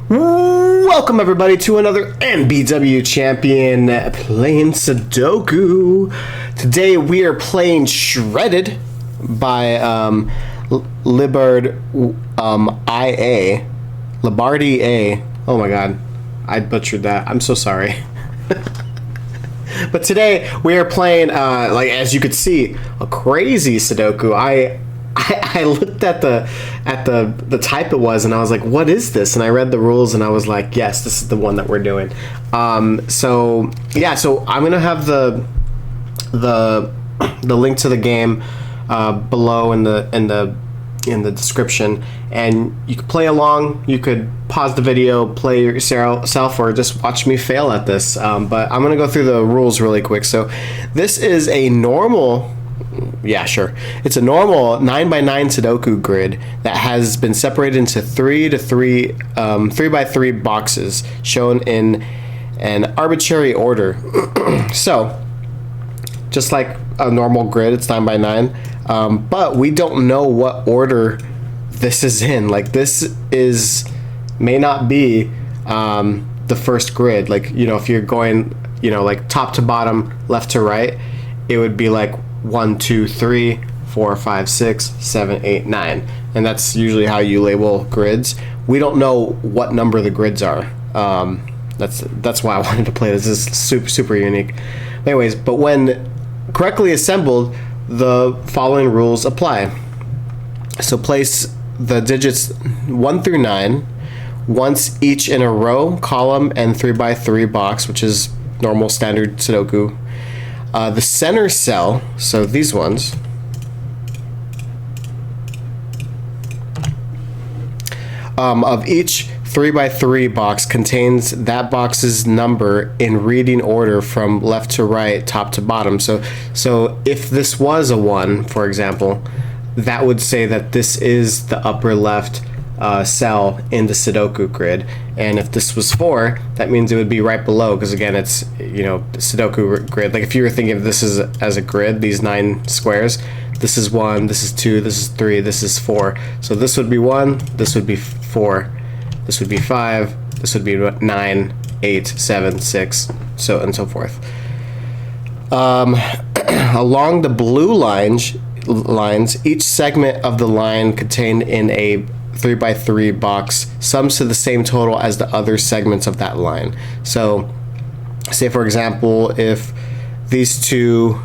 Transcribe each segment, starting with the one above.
Welcome everybody to another MBW champion playing Sudoku. Today we are playing Shredded by LibardiA. Oh my god, I butchered that. I'm so sorry. But today we are playing, like as you could see, a crazy Sudoku. I looked at the type it was and I was like, what is this? And I read the rules and I was like, yes, this is the one that we're doing. So I'm gonna have the link to the game below in the description, and you could play along. You could pause the video, play yourself, or just watch me fail at this. But I'm gonna go through the rules really quick. So this is a normal. Yeah, sure. It's a normal 9x9 Sudoku grid that has been separated into 3x3 boxes shown in an arbitrary order. So, just like a normal grid, it's 9x9, but we don't know what order this is in. Like, this may not be the first grid. Like, you know, if you're going, you know, like top to bottom, left to right, it would be like 1, 2, 3, 4, 5, 6, 7, 8, 9, and that's usually how you label grids. We don't know what number the grids are. That's why I wanted to play this. This is super unique. Anyways, but when correctly assembled, the following rules apply. So place the digits 1 through 9 once each in a row, column, and 3x3 box, which is normal standard Sudoku. The center cell, so these ones, of each 3x3 box contains that box's number in reading order from left to right, top to bottom. So if this was a 1, for example, that would say that this is the upper left cell in the Sudoku grid, and if this was 4, that means it would be right below, because again, it's, you know, the Sudoku grid. Like if you were thinking of this as a grid, these 9 squares, this is 1, this is 2, this is 3, this is 4. So this would be 1, this would be 4, this would be 5, this would be 9, 8, 7, 6, so and so forth. Along the blue lines, each segment of the line contained in a 3x3 box sums to the same total as the other segments of that line. So say for example, if these two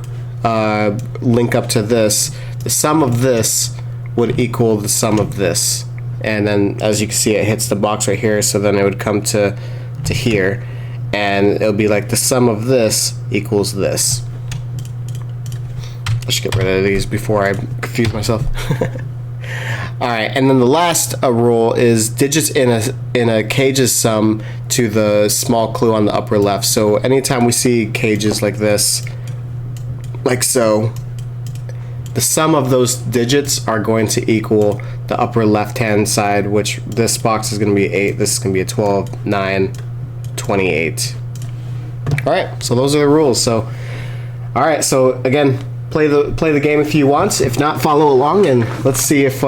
link up to this, the sum of this would equal the sum of this, and then as you can see, it hits the box right here, so then it would come to here, and it'll be like the sum of this equals this. I should get rid of these before I confuse myself. Alright, and then the last rule is digits in a cage's sum to the small clue on the upper left. So anytime we see cages like this, like so, the sum of those digits are going to equal the upper left hand side, which this box is going to be 8, this is going to be a 12, 9, 28. Alright, so those are the rules. So alright, so again, play the game if you want. If not, follow along and let's see if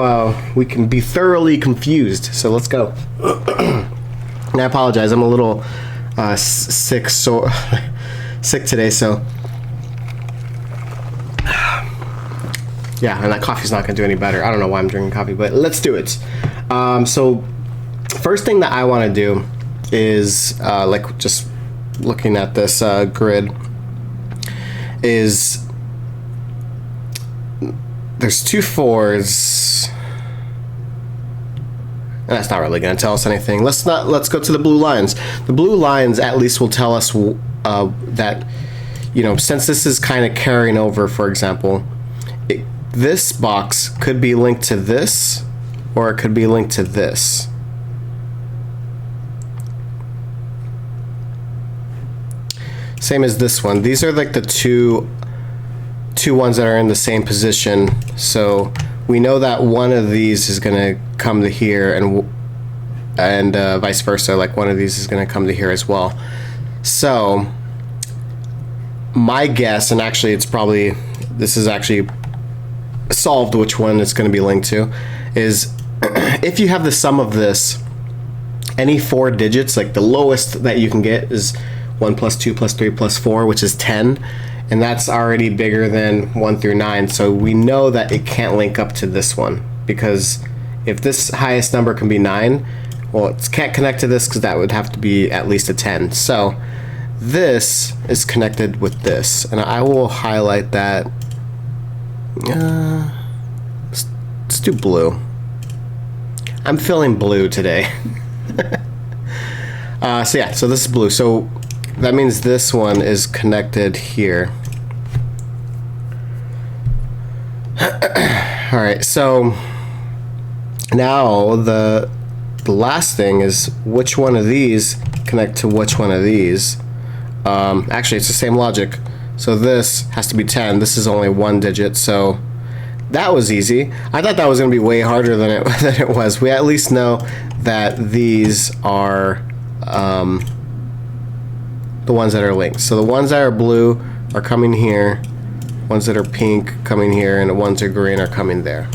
we can be thoroughly confused. So let's go. And I apologize, I'm a little sick today, so yeah, and that coffee's not gonna do any better. I don't know why I'm drinking coffee, but let's do it. So first thing that I want to do is like just looking at this grid is there's 2 4s, and that's not really going to tell us anything. Let's go to the blue lines. The blue lines at least will tell us that, you know, since this is kind of carrying over, for example, this box could be linked to this, or it could be linked to this. Same as this one. These are like the two ones that are in the same position, so we know that one of these is going to come to here, and vice versa, like one of these is going to come to here as well. So my guess, and actually this is actually solved which one it's going to be linked to, is if you have the sum of this any 4 digits, like the lowest that you can get is 1 plus 2 plus 3 plus 4, which is 10. And that's already bigger than 1 through 9. So we know that it can't link up to this one, because if this highest number can be 9, well, it can't connect to this because that would have to be at least a 10. So this is connected with this. And I will highlight that. Let's do blue. I'm feeling blue today. So yeah, so this is blue. So that means this one is connected here. All right, so now the last thing is which one of these connect to which one of these. Actually, it's the same logic. So this has to be 10. This is only 1 digit, so that was easy. I thought that was going to be way harder than it was. We at least know that these are the ones that are linked. So the ones that are blue are coming here, ones that are pink coming here, and the ones that are green are coming there.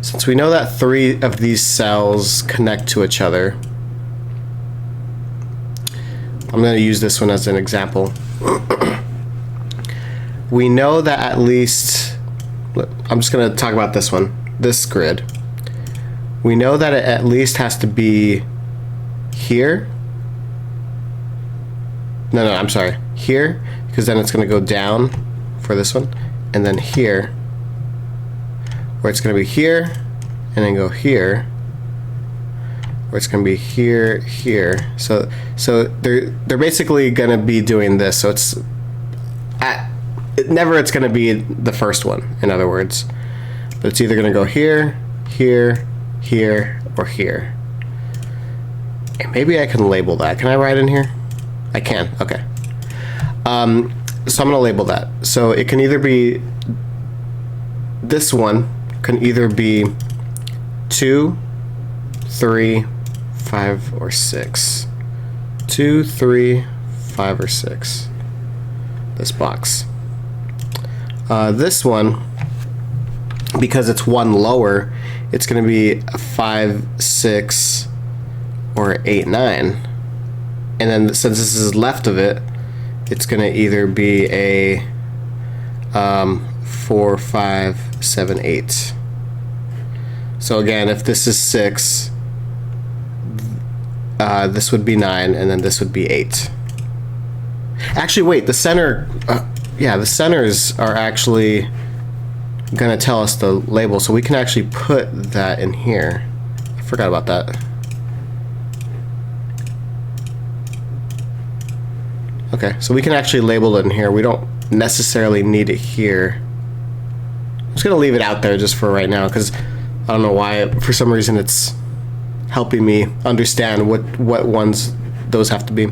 Since we know that 3 of these cells connect to each other, I'm going to use this one as an example. We know that at least, I'm just going to talk about this one, this grid. We know that it at least has to be here. No, I'm sorry. Here, because then it's going to go down for this one. And then here, where it's going to be here, and then go here, where it's going to be here, here. So they're basically going to be doing this. So it's it's going to be the first one, in other words. But it's either going to go here, here, here, or here. And maybe I can label that. Can I write in here? I can. Okay. So I'm going to label that. So it can either be, this one can either be 2, 3, 5, or 6. 2, 3, 5, or 6. This box. This one, because it's one lower, it's going to be a 5, 6, or 8, 9. And then since this is left of it, it's going to either be a 4, 5, 7, 8. So again, if this is 6, this would be 9, and then this would be 8. Actually, wait, the center, yeah, the centers are actually going to tell us the label, so we can actually put that in here. I forgot about that. Okay, so we can actually label it in here. We don't necessarily need it here. I'm just going to leave it out there just for right now, because I don't know why, for some reason it's helping me understand what ones those have to be.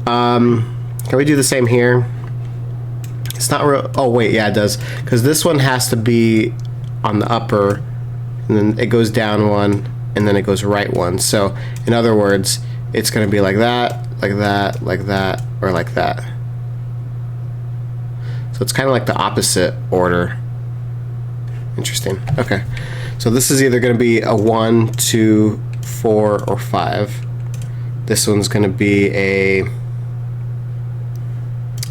Can we do the same here? It's not real. Oh wait, yeah, it does, because this one has to be on the upper, and then it goes down one, and then it goes right one. So in other words, it's going to be like that, like that, like that, or like that. So it's kind of like the opposite order. Interesting. Okay, so this is either going to be a 1, 2, 4, or 5. This one's going to be a,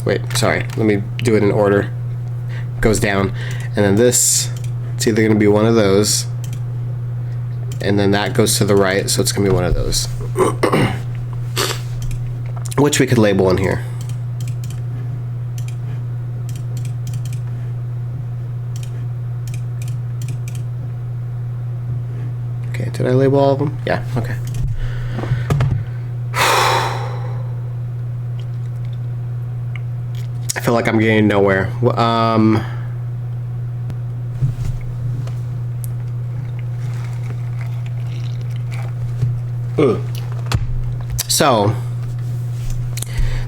wait, sorry, let me do it in order. Goes down, and then this, it's either going to be one of those, and then that goes to the right, so it's going to be one of those. Which we could label in here. Okay, did I label all of them? Yeah, okay. I feel like I'm getting nowhere. So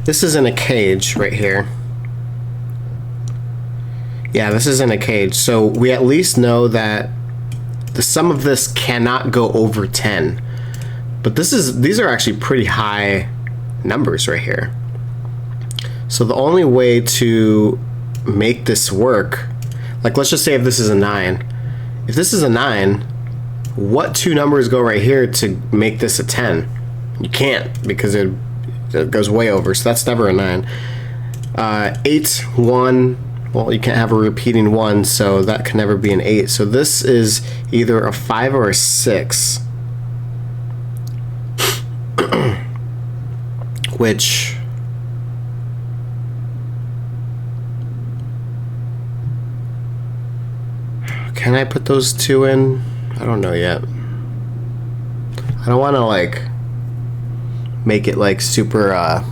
this is in a cage right here. Yeah, this is in a cage. So we at least know that the sum of this cannot go over 10. But these are actually pretty high numbers right here. So the only way to make this work, like let's just say if this is a 9, if this is a 9, what two numbers go right here to make this a 10? You can't, because it goes way over, so that's never a 9. 8, 1, well, you can't have a repeating 1, so that can never be an 8. So this is either a 5 or a 6. Which... can I put those two in? I don't know yet. I don't want to, like, make it, like, super,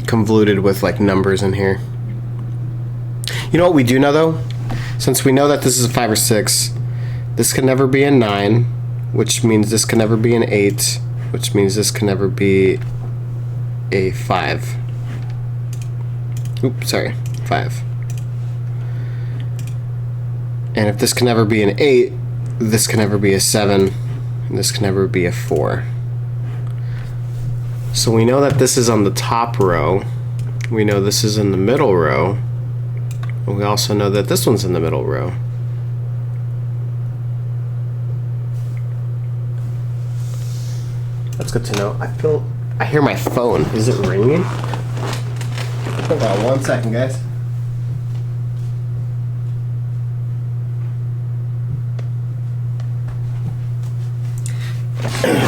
convoluted with, like, numbers in here. You know what we do know, though? Since we know that this is a 5 or 6, this can never be a 9, which means this can never be an 8, which means this can never be a 5. Oops, sorry, 5. And if this can never be an 8, this can never be a 7, and this can never be a 4. So we know that this is on the top row. We know this is in the middle row. And we also know that this one's in the middle row. That's good to know. I hear my phone. Is it ringing? Hold on 1 second, guys.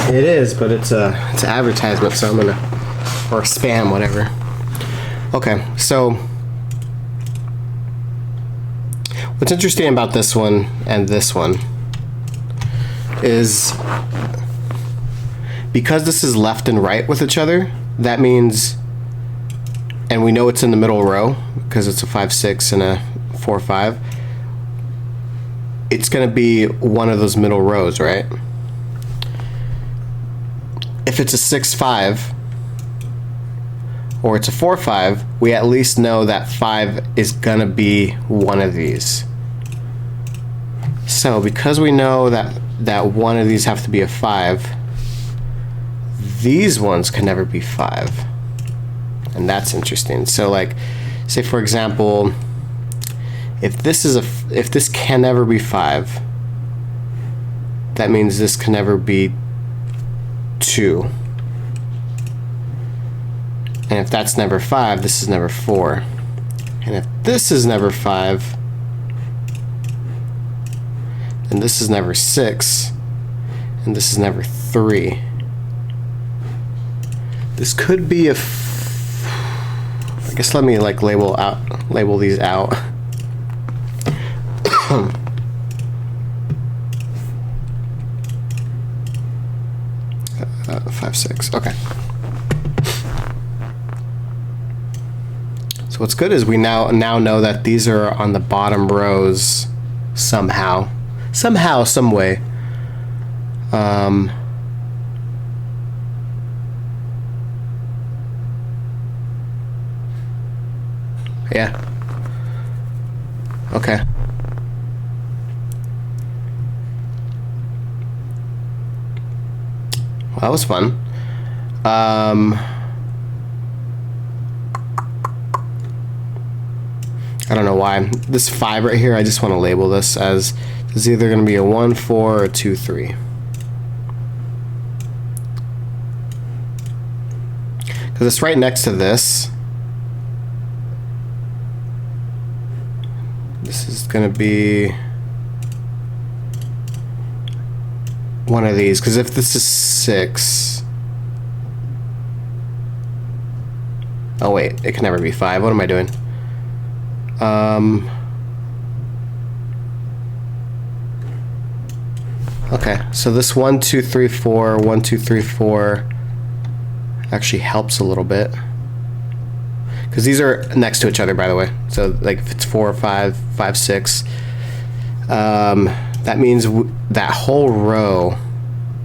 It is, but it's an advertisement, so I'm gonna, or spam, whatever. Okay, so what's interesting about this one and this one is because this is left and right with each other, that means, and we know it's in the middle row because it's a 5, 6 and a 4, 5, it's gonna be one of those middle rows, right? If it's a 6, 5, or it's a 4, 5, we at least know that 5 is gonna be one of these. So because we know that one of these have to be a 5, these ones can never be 5. And that's interesting. So, like, say for example, if this can never be 5, that means this can never be 2. And if that's never 5, this is never 4. And if this is never 5, then this is never 6, and this is never 3. This could be I guess let me, like, label these out. 5, 6. Okay. So what's good is we now know that these are on the bottom rows somehow, some way. Yeah. Okay. Well, that was fun. I don't know why. This 5 right here, I just want to label this as, this is either going to be a 1, 4, or a 2, 3. Because it's right next to this. This is going to be one of these. Because if this is 6... oh wait, it can never be 5. What am I doing? Okay, so this 1, 2, 3, 4, 1, 2, 3, 4 actually helps a little bit. Because these are next to each other, by the way. So, like, if it's 4, 5, 5, 6, that means that whole row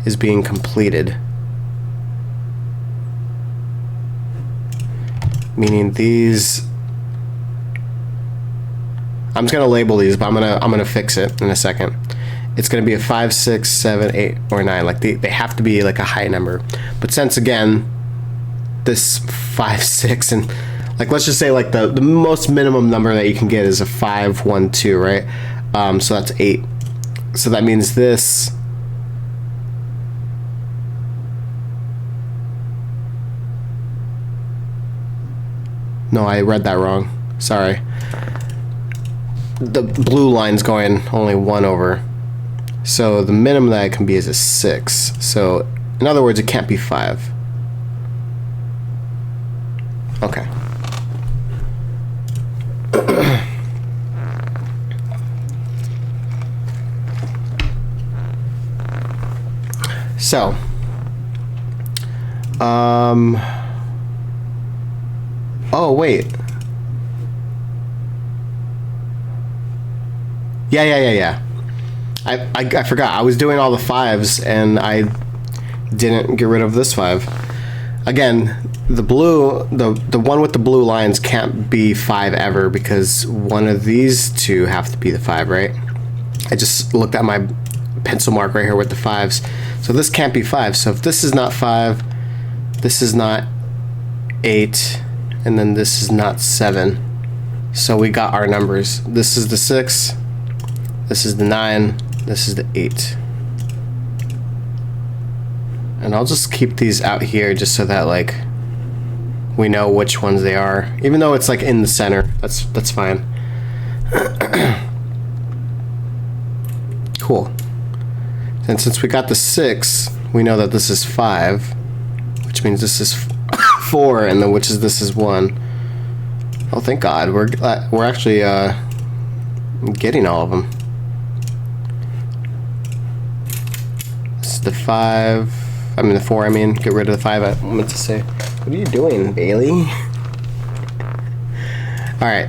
is being completed. Meaning these... I'm just gonna label these, but I'm gonna fix it in a second. It's gonna be a 5, 6, 7, 8, or 9. Like they have to be like a high number. But since again, this 5, 6, and like let's just say like the most minimum number that you can get is a 5, 1, 2, right? So that's 8. So that means this. No, I read that wrong. Sorry. The blue line's going only 1 over. So the minimum that it can be is a 6. So in other words, it can't be 5. Okay. So, oh wait. Yeah. I forgot. I was doing all the 5s and I didn't get rid of this 5. Again, the blue, the one with the blue lines can't be 5 ever because one of these two have to be the 5, right? I just looked at my pencil mark right here with the 5s. So this can't be 5. So if this is not 5, this is not 8, and then this is not 7. So we got our numbers. This is the 6, this is the 9, this is the 8. And I'll just keep these out here just so that like we know which ones they are. Even though it's like in the center, that's fine. Cool. And since we got the 6, we know that this is 5, which means this is 4, and then this is 1. Oh, thank God, we're actually getting all of them. This is the 5. I mean the 4. I mean, get rid of the 5. I meant to say. What are you doing, Bailey? All right,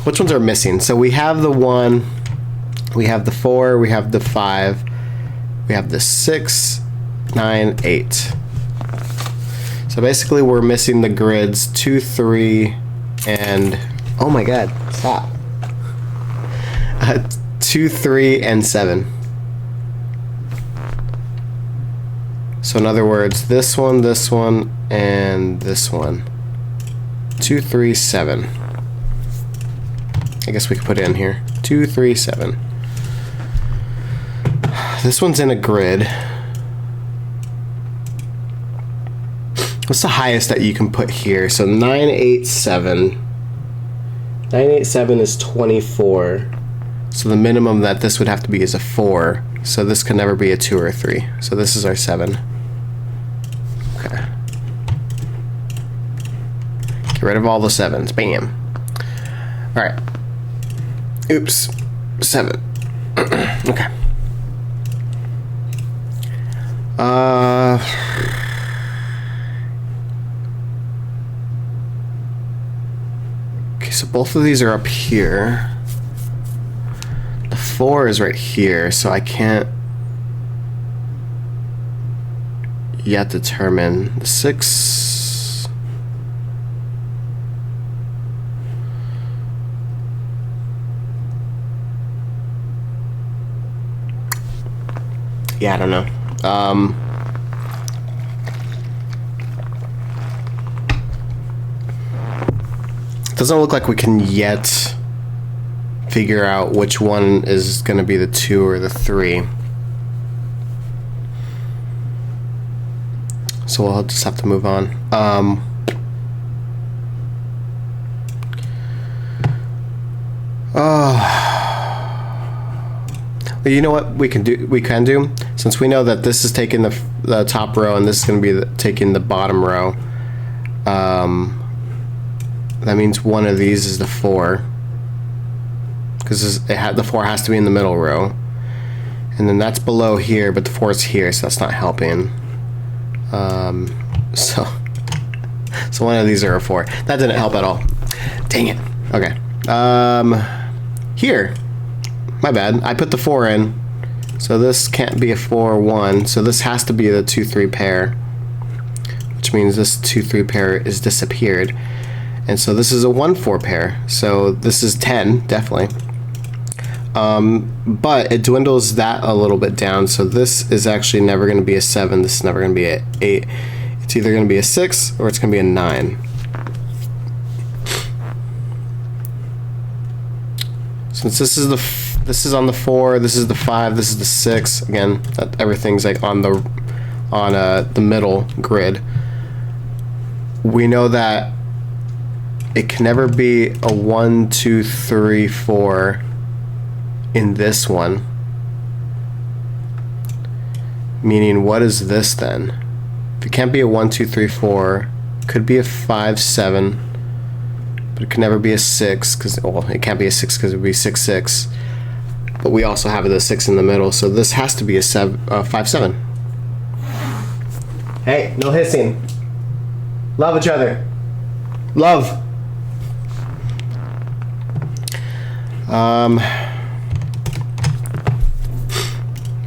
which ones are missing? So we have the 1, we have the 4, we have the 5. We have the 6, 9, 8. So basically we're missing the grids 2, 3, and oh my God, stop. 2, 3, and 7. So in other words, this one, and this one. 2, 3, 7. I guess we could put it in here. 2, 3, 7. This one's in a grid. What's the highest that you can put here? So 9, 8, 7. 9, 8, 7 is 24. So the minimum that this would have to be is a 4. So this can never be a 2 or a 3. So this is our 7. Okay. Get rid of all the 7s. Bam. Alright. Oops. 7. Okay. Okay, so both of these are up here. The 4 is right here, so I can't yet determine the 6. Yeah, I don't know. Doesn't look like we can yet figure out which one is going to be the 2 or the 3. So we'll just have to move on. Well, you know what we can do? Since we know that this is taking the top row and this is going to be taking the bottom row, that means one of these is the 4, because the 4 has to be in the middle row, and then that's below here, but the 4 is here, so that's not helping. So one of these are a 4. That didn't help at all. Dang it. Okay. Here. My bad. I put the 4 in. So this can't be a 4, 1. So this has to be the 2, 3 pair. Which means this 2, 3 pair is disappeared. And so this is a 1, 4 pair. So this is 10, definitely. But it dwindles that a little bit down. So this is actually never going to be a 7. This is never going to be an 8. It's either going to be a 6 or it's going to be a 9. Since this this is on the 4, this is the 5, this is the 6. Again, everything's like on the middle grid. We know that it can never be a 1, 2, 3, 4 in this one. Meaning, what is this then? If it can't be a 1, 2, 3, 4, could be a 5, 7, but it can never be a 6 because, well, it can't be a 6 because it would be 6, 6. But we also have the 6 in the middle, so this has to be a 5, 7. Hey, no hissing. Love each other. Love.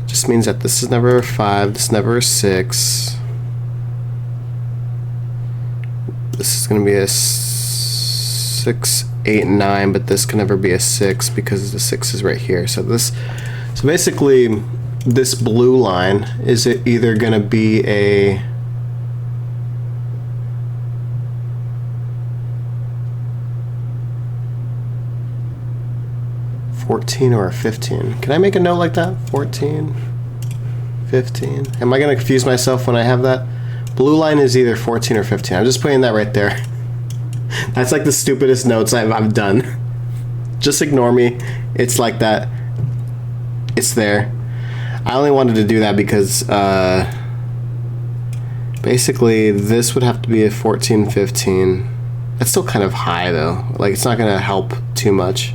Just means that this is never a 5, this is never a 6. This is going to be a 6, 8, 9, but this can never be a 6 because the 6 is right here. So basically, this blue line is either going to be a 14 or a 15. Can I make a note like that? 14, 15. Am I going to confuse myself when I have that? Blue line is either 14 or 15. I'm just putting that right there. That's like the stupidest notes I've done. Just ignore me. It's like that. It's there. I only wanted to do that because basically this would have to be a 14, 15. That's still kind of high though. Like, it's not going to help too much.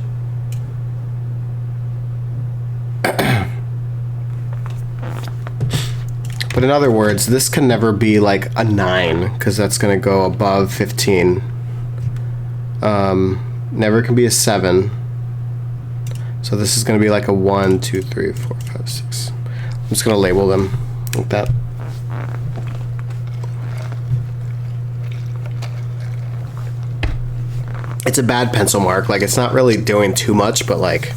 But in other words, this can never be like a 9 because that's going to go above 15. Never can be a 7. So this is going to be like a 1, 2, 3, 4, 5, 6. I'm just going to label them like that. It's a bad pencil mark. Like, it's not really doing too much, but like,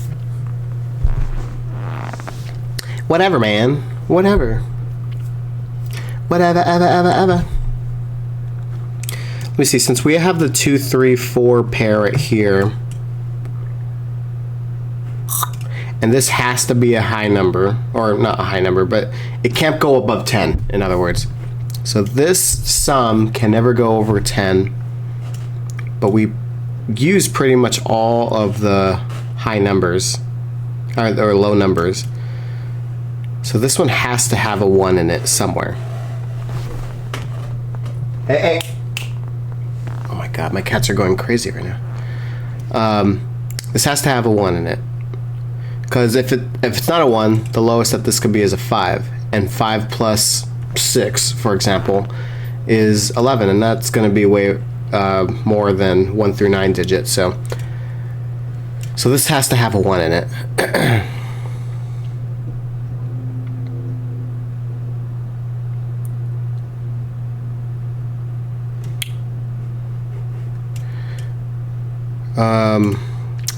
whatever, man. Whatever. Whatever, ever. Let me see, since we have the 2, 3, 4 pair right here, and this has to be a high number, or not a high number, but it can't go above 10, in other words. So this sum can never go over 10, but we use pretty much all of the high numbers, or low numbers. So this one has to have a 1 in it somewhere. Hey. Oh my god, my cats are going crazy right now. This has to have a 1 in it. Because if it's not a 1, the lowest that this could be is a 5. And 5 plus 6, for example, is 11. And that's going to be way more than 1 through 9 digits. So this has to have a 1 in it.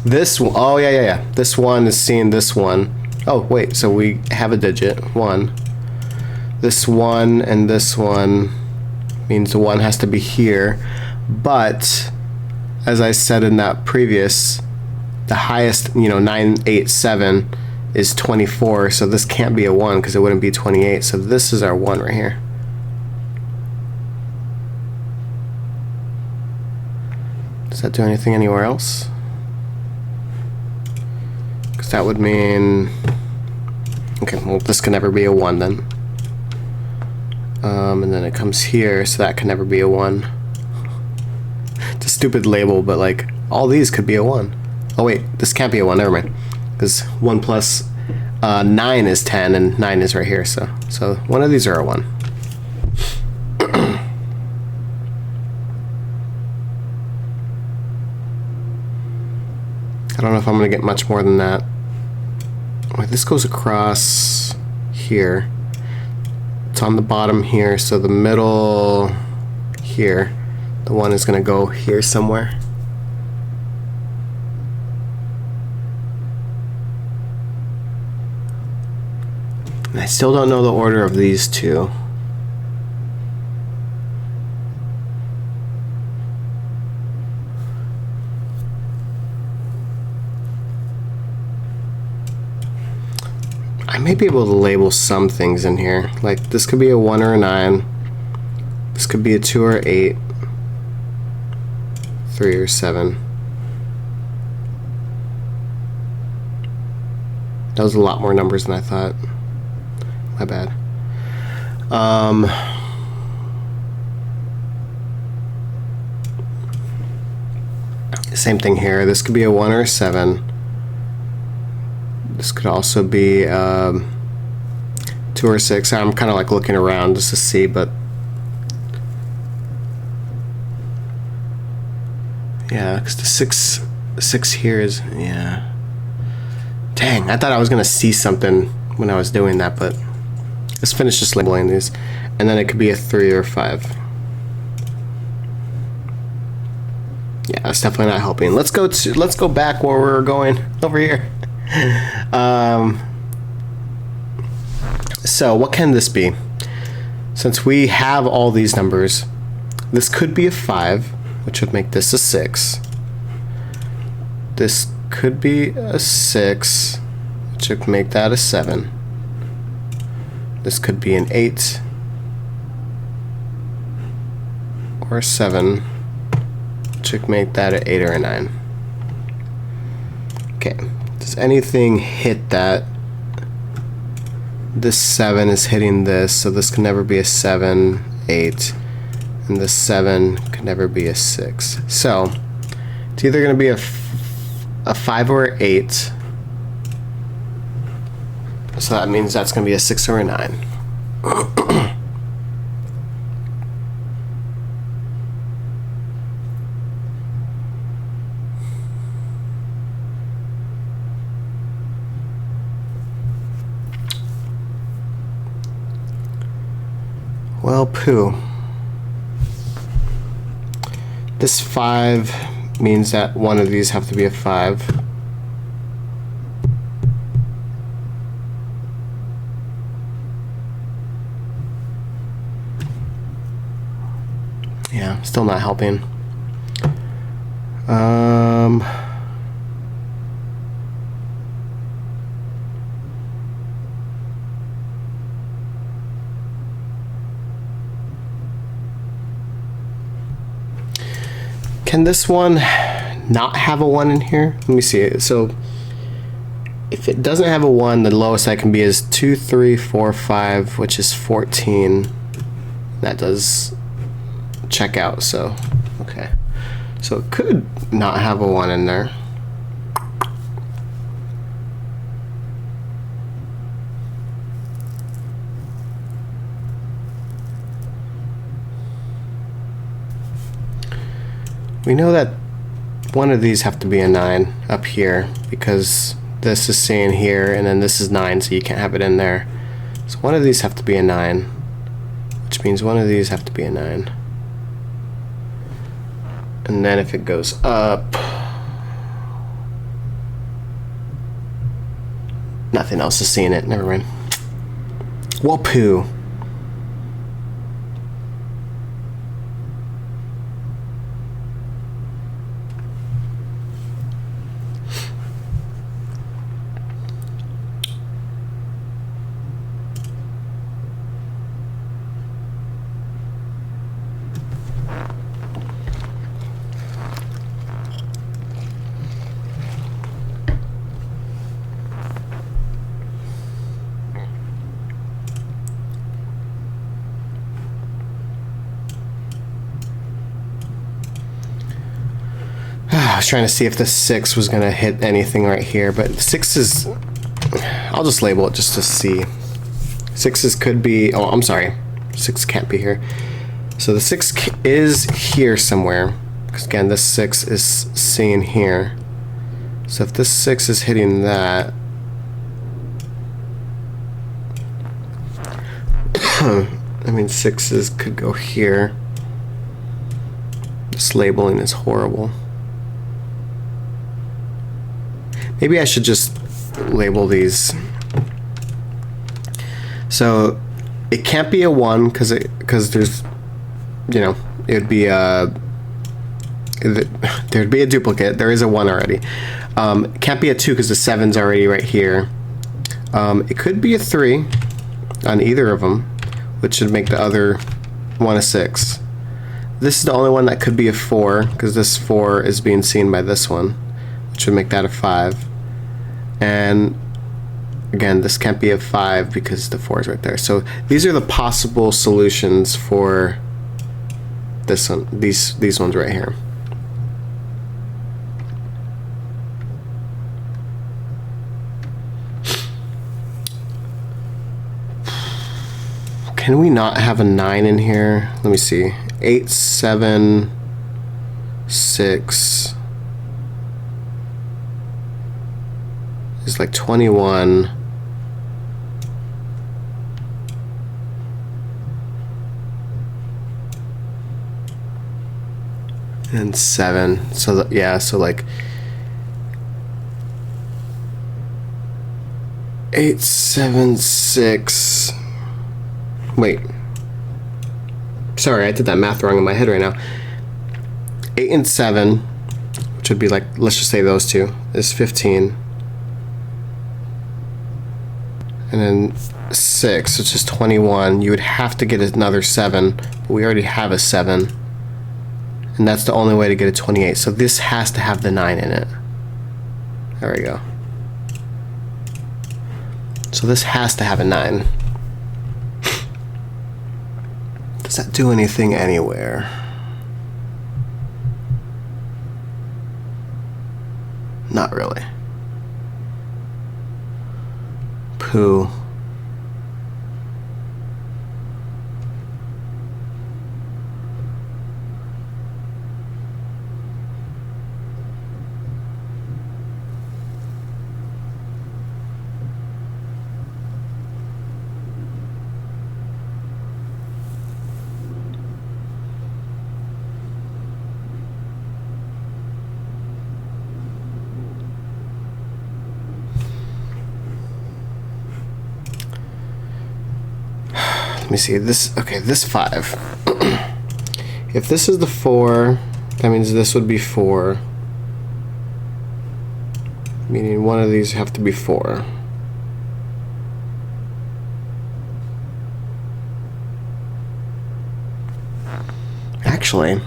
This one, oh yeah. This one is seeing this one. Oh wait, so we have a digit 1. This one and this one means the 1 has to be here. But as I said in that previous, the highest, 987 is 24. So this can't be a 1 because it wouldn't be 28. So this is our 1 right here. Does that do anything anywhere else? Because that would mean... Okay, well, this can never be a 1 then. And then it comes here, so that can never be a 1. It's a stupid label, but like, all these could be a 1. Oh wait, this can't be a 1, never mind. Because 1 plus 9 is 10, and 9 is right here, so one of these are a 1. I don't know if I'm going to get much more than that. Wait, this goes across here. It's on the bottom here, so the middle here. The 1 is going to go here somewhere. And I still don't know the order of these two. I may be able to label some things in here. Like this could be a 1 or a 9. This could be a 2 or 8. 3 or 7. That was a lot more numbers than I thought. My bad. Same thing here. This could be a 1 or a 7. This could also be 2 or 6. I'm kind of like looking around just to see, but yeah, because the six here is, yeah. Dang, I thought I was gonna see something when I was doing that, but let's finish just labeling these, and then it could be a 3 or 5. Yeah, that's definitely not helping. Let's go back where we were going over here. So what can this be? Since we have all these numbers, this could be a 5, which would make this a 6. This could be a 6, which would make that a 7. This could be an 8 or a 7, which would make that an 8 or a 9. Okay, does anything hit that? This 7 is hitting this, so this can never be a 7, 8, and this 7 can never be a 6. So it's either going to be a 5 or an 8. So that means that's going to be a 6 or a 9. Well, poo. This 5 means that one of these have to be a 5. Yeah, still not helping. Can this one not have a 1 in here? Let me see it. So if it doesn't have a 1, the lowest I can be is 2, 3, 4, 5, which is 14. That does check out, so okay. So it could not have a 1 in there. We know that one of these have to be a 9 up here because this is saying here and then this is 9, so you can't have it in there. So one of these have to be a 9, which means one of these have to be a 9. And then if it goes up, nothing else is seeing it. Never mind. Well, poo. I was trying to see if the 6 was gonna hit anything right here, but 6 is, I'll just label it just to see. 6's could be, oh, I'm sorry, 6 can't be here. So the 6 is here somewhere, because again, this 6 is seen here. So if this 6 is hitting that, I mean, 6's could go here. This labeling is horrible. Maybe I should just label these. So it can't be a 1 because there's, you know, it'd be a, there'd be a duplicate. There is a 1 already. It can't be a 2 because the 7's already right here. It could be a 3 on either of them, which should make the other one a 6. This is the only one that could be a 4, because this 4 is being seen by this one, which would make that a 5. And again, this can't be a 5 because the 4 is right there. So these are the possible solutions for this one, these ones right here. Can we not have a 9 in here? Let me see. 8, 7, 6 is like 21. And 7. So yeah, so like 8, 7, 6. Wait. Sorry, I did that math wrong in my head right now. 8 and 7, which would be like, let's just say those two, is 15. And then 6, which is 21. You would have to get another 7, but we already have a 7. And that's the only way to get a 28. So this has to have the 9 in it. There we go. So this has to have a 9. Does that do anything anywhere? Not really. Pooh. Let me see, this, okay, this 5. If this is the 4, that means this would be 4. Meaning one of these have to be 4. Actually,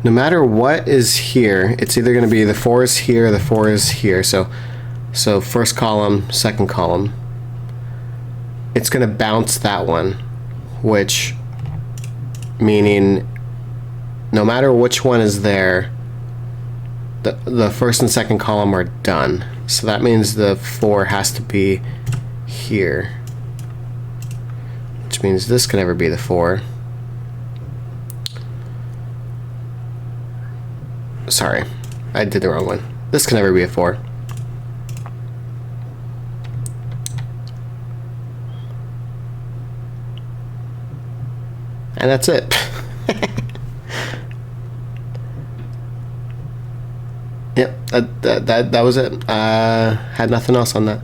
no matter what is here, it's either going to be the 4 is here, the 4 is here. So first column, second column. It's going to bounce that one, which meaning no matter which one is there, the first and second column are done. So that means the 4 has to be here, which means this can never be the 4. Sorry, I did the wrong one. This can never be a 4. And that's it. Yep, that was it. Had nothing else on that.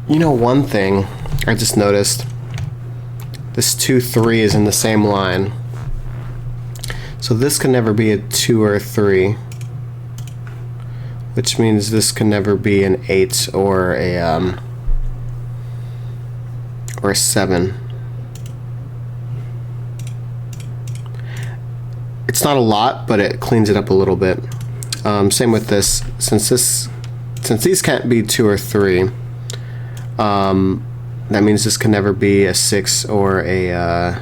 You know, one thing I just noticed, this 2, 3 is in the same line. So this can never be a 2 or a 3, which means this can never be an 8 or a 7. It's not a lot, but it cleans it up a little bit. Same with this. Since these can't be 2 or 3, that means this can never be a 6 or a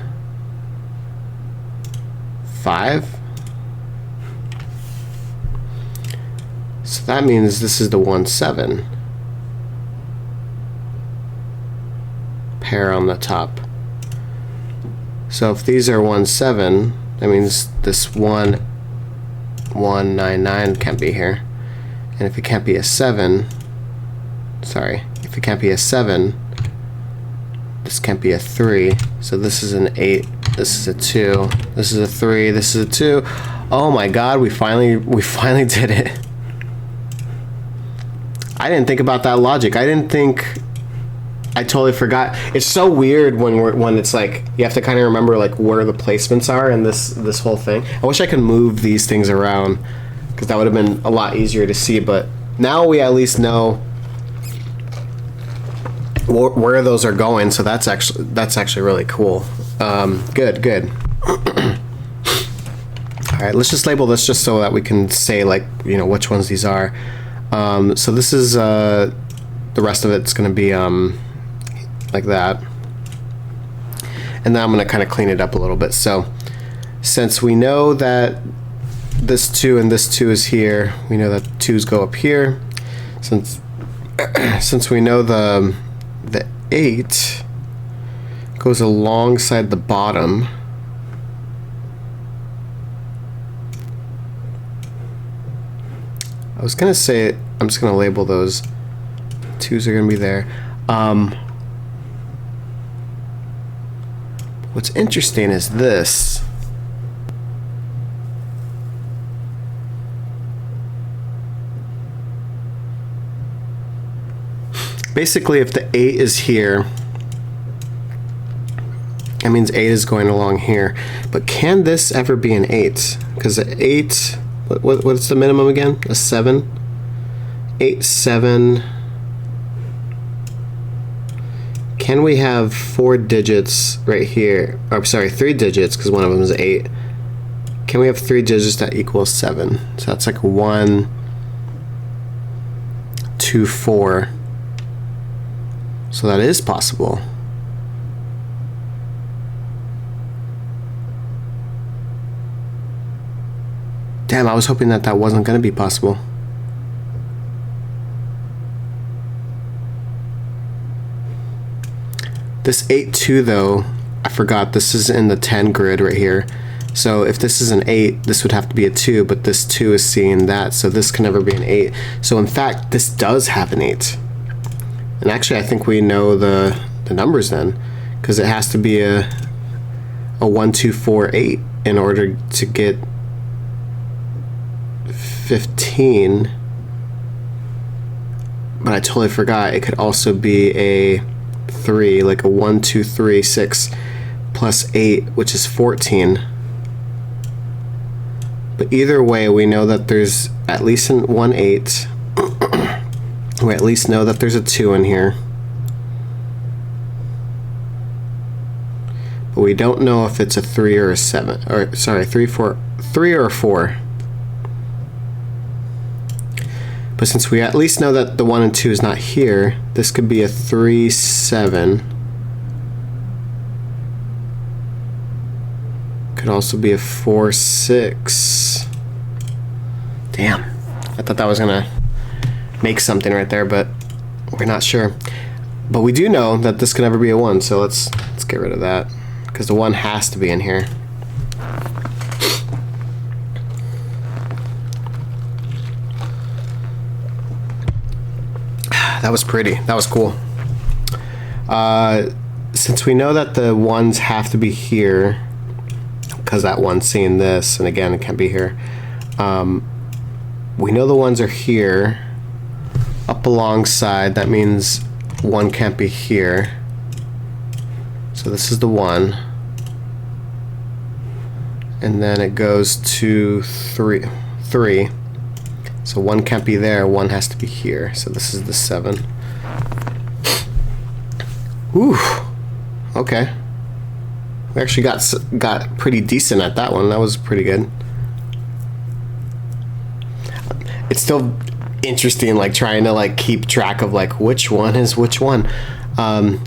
5. So that means this is the 1, 7 pair on the top. So if these are 1, 7, that means this 1, 1, 9, 9 can't be here. And if it can't be a 7, sorry, if it can't be a 7, this can't be a 3. So this is an 8, this is a 2, this is a 3, this is a 2. Oh my god, we finally did it. I didn't think about that logic. I totally forgot. It's so weird when it's like you have to kind of remember like where the placements are in this whole thing. I wish I could move these things around because that would have been a lot easier to see, but now we at least know where those are going, so that's actually really cool. Good. All right, let's just label this just so that we can say like, you know, which ones these are. So this is the rest of it's going to be like that, and then I'm going to kind of clean it up a little bit. So since we know that this 2 and this 2 is here, we know that 2's go up here. Since we know the 8 goes alongside the bottom, I was gonna say I'm just gonna label those 2's are gonna be there. What's interesting is this. Basically, if the 8 is here, that means 8 is going along here. But can this ever be an 8? Because the 8, what's the minimum again? A 7? 8, 7. Can we have 4 digits right here? Or sorry, 3 digits, because one of them is 8. Can we have 3 digits that equals 7? So that's like 1, 2, 4. So that is possible. Damn, I was hoping that that wasn't going to be possible. This 8-2 though, I forgot this is in the 10 grid right here. So if this is an 8, this would have to be a 2, but this 2 is seeing that, so this can never be an 8. So in fact, this does have an 8. And actually, I think we know the numbers then, because it has to be a 1, 2, 4, 8 in order to get 15. But I totally forgot. It could also be a 3, like a 1, 2, 3, 6 plus 8, which is 14. But either way, we know that there's at least one 8. We at least know that there's a 2 in here. But we don't know if it's a 3 or a 7. Or sorry, 3 or a 4. But since we at least know that the 1 and 2 is not here, this could be a 3, 7. Could also be a 4, 6. Damn. I thought that was gonna make something right there, but we're not sure. But we do know that this can never be a 1, so let's get rid of that, because the 1 has to be in here. That was pretty. That was cool. Since we know that the 1s have to be here, because that 1's seeing this, and again, it can't be here. We know the 1s are here. Up alongside, that means 1 can't be here. So this is the 1. And then it goes to 3. So 1 can't be there, 1 has to be here. So this is the 7. Whew. Okay. We actually got pretty decent at that one. That was pretty good. It's still interesting, like trying to like keep track of like which one is which one.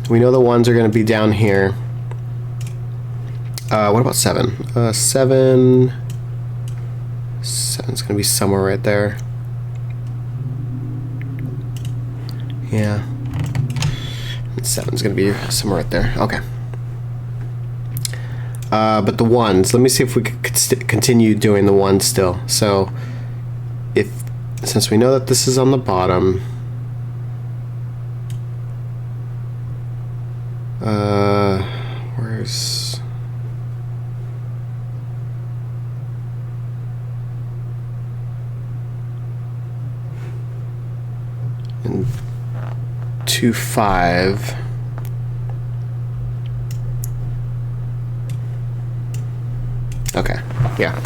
We know the 1s are going to be down here. What about 7? 7's going to be somewhere right there. Yeah. 7's gonna be somewhere right there. Okay. But the ones, let me see if we could continue doing the ones still. So, since we know that this is on the bottom, where's... And 2, 5. Okay, yeah.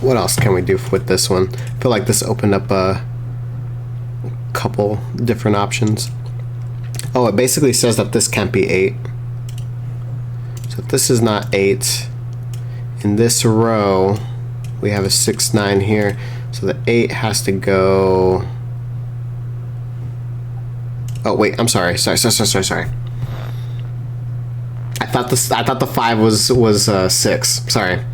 What else can we do with this one? I feel like this opened up a couple different options. Oh, it basically says that this can't be 8. So if this is not 8, in this row, we have a 6, 9 here. So the 8 has to go... Oh wait, I'm sorry. Sorry. I thought the 5 was 6. Sorry.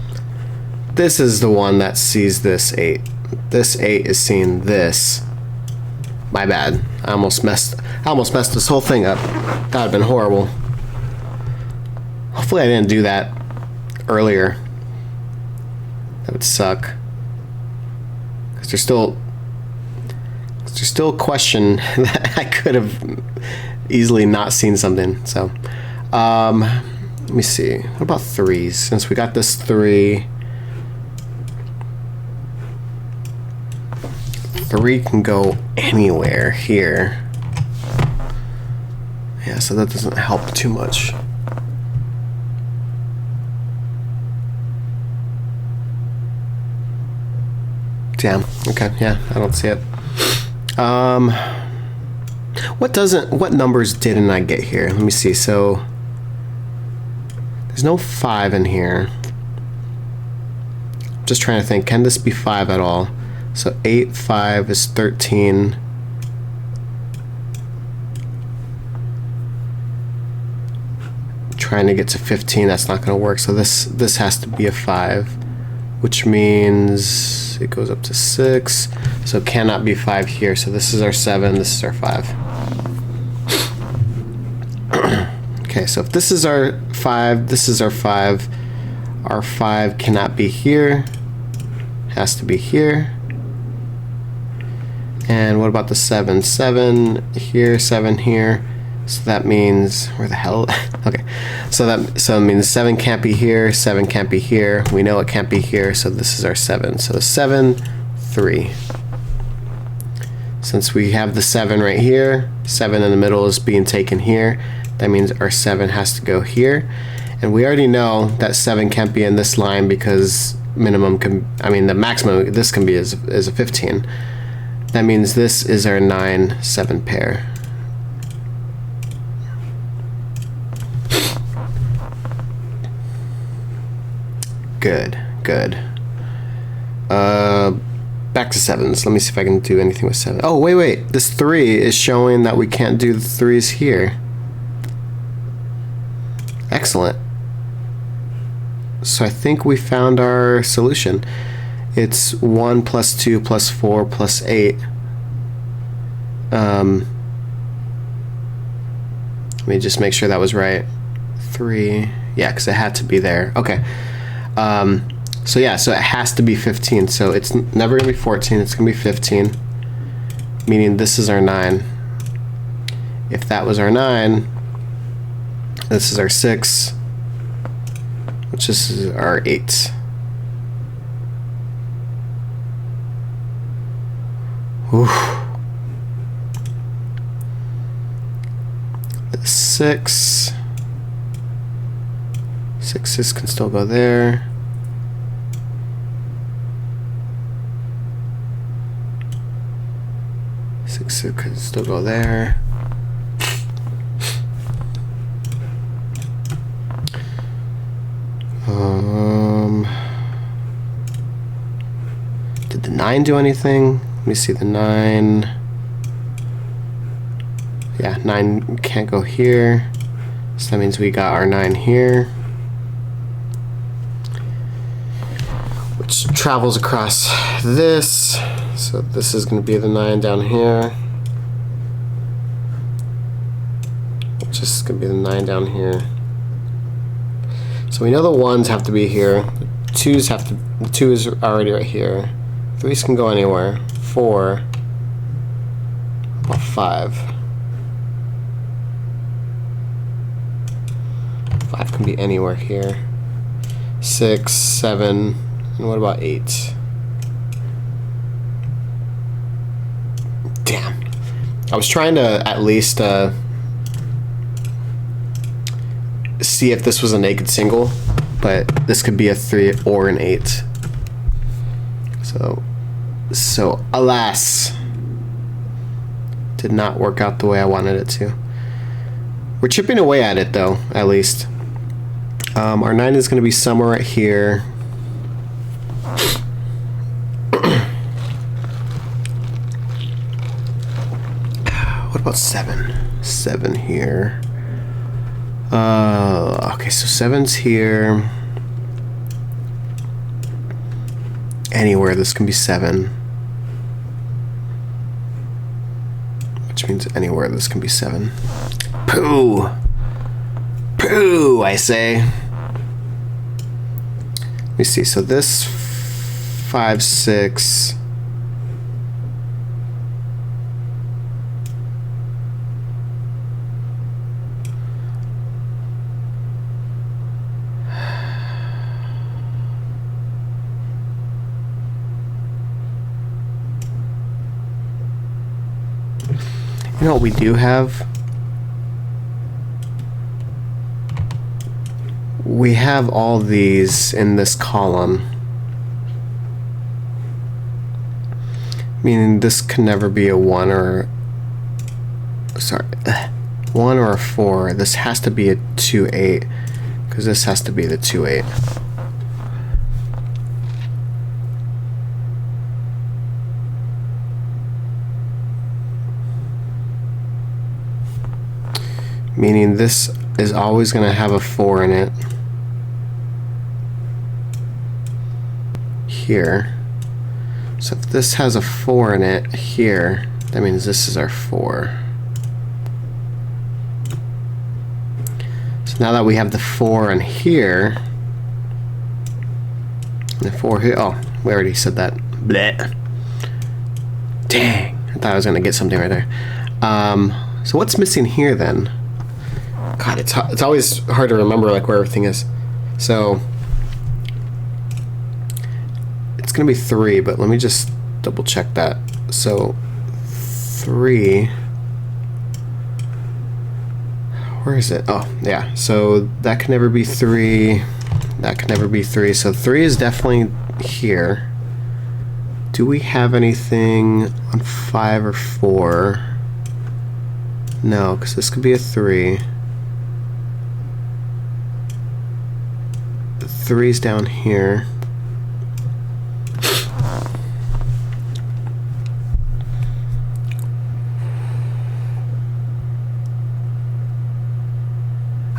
This is the one that sees this 8. This 8 is seeing this. My bad. I almost messed this whole thing up. That would have been horrible. Hopefully I didn't do that earlier. That would suck. Because there's still a question that I could have easily not seen something. So, let me see. What about 3s? Since we got this 3, 3 can go anywhere here. Yeah, so that doesn't help too much. Damn. Okay. Yeah, I don't see it. What numbers didn't I get here? Let me see. So there's no 5 in here. Just trying to think. Can this be 5 at all? So 8, 5 is 13. Trying to get to 15. That's not going to work. So this has to be a 5, which means it goes up to 6. So it cannot be 5 here. So this is our 7. This is our 5. Okay, so if this is our 5, this is our 5. Our 5 cannot be here. Has to be here. And what about the 7? 7 here, 7 here. So that means, where the hell? Okay, so it means 7 can't be here, 7 can't be here. We know it can't be here, so this is our 7. So 7, 3. Since we have the 7 right here, 7 in the middle is being taken here. That means our 7 has to go here. And we already know that 7 can't be in this line because the maximum this can be is a 15. That means this is our 9, 7 pair. Good. Back to 7s. Let me see if I can do anything with 7. Oh, wait. This 3 is showing that we can't do the 3s here. Excellent. So I think we found our solution. It's 1 plus 2 plus 4 plus 8. Let me just make sure that was right. 3. Yeah, because it had to be there. Okay. So yeah, so it has to be 15. So it's never going to be 14. It's going to be 15. Meaning this is our 9. If that was our 9, this is our 6. Which is our 8. Oof. The 6. 6s can still go there. 6 can still go there. Did the 9 do anything? Let me see the 9. Yeah, 9 can't go here. So that means we got our 9 here. which travels across this. So this is going to be the 9 down here, which is going to be the 9 down here. So we know the 1s have to be here. The 2s have to. The 2 is already right here. 3s can go anywhere. 4. About 5. 5 can be anywhere here. 6, 7, and what about 8? Damn. I was trying to at least see if this was a naked single, but this could be a 3 or an 8. So alas, did not work out the way I wanted it to. We're chipping away at it though, at least. Our 9 is going to be somewhere right here. What about 7? 7 here. Okay, so 7's here. Anywhere this can be 7. Which means anywhere this can be 7. Pooh! Pooh, I say. Let me see, so this 5, 6. You know what we do have? We have all these in this column. Meaning this can never be a 1 or... Sorry. 1 or a 4. This has to be a 2, 8. Because this has to be the 2, 8. Meaning this is always going to have a 4 in it. Here. So if this has a 4 in it here, that means this is our 4. So now that we have the 4 in here, and the 4 here, oh, we already said that. Bleh. Dang, I thought I was going to get something right there. So what's missing here then? God, it's always hard to remember like where everything is. So it's gonna be 3, but let me just double check that. So 3, where is it? Oh yeah, so that can never be 3, that can never be 3, so 3 is definitely here. Do we have anything on 5 or 4? No, because this could be a 3. 3's down here.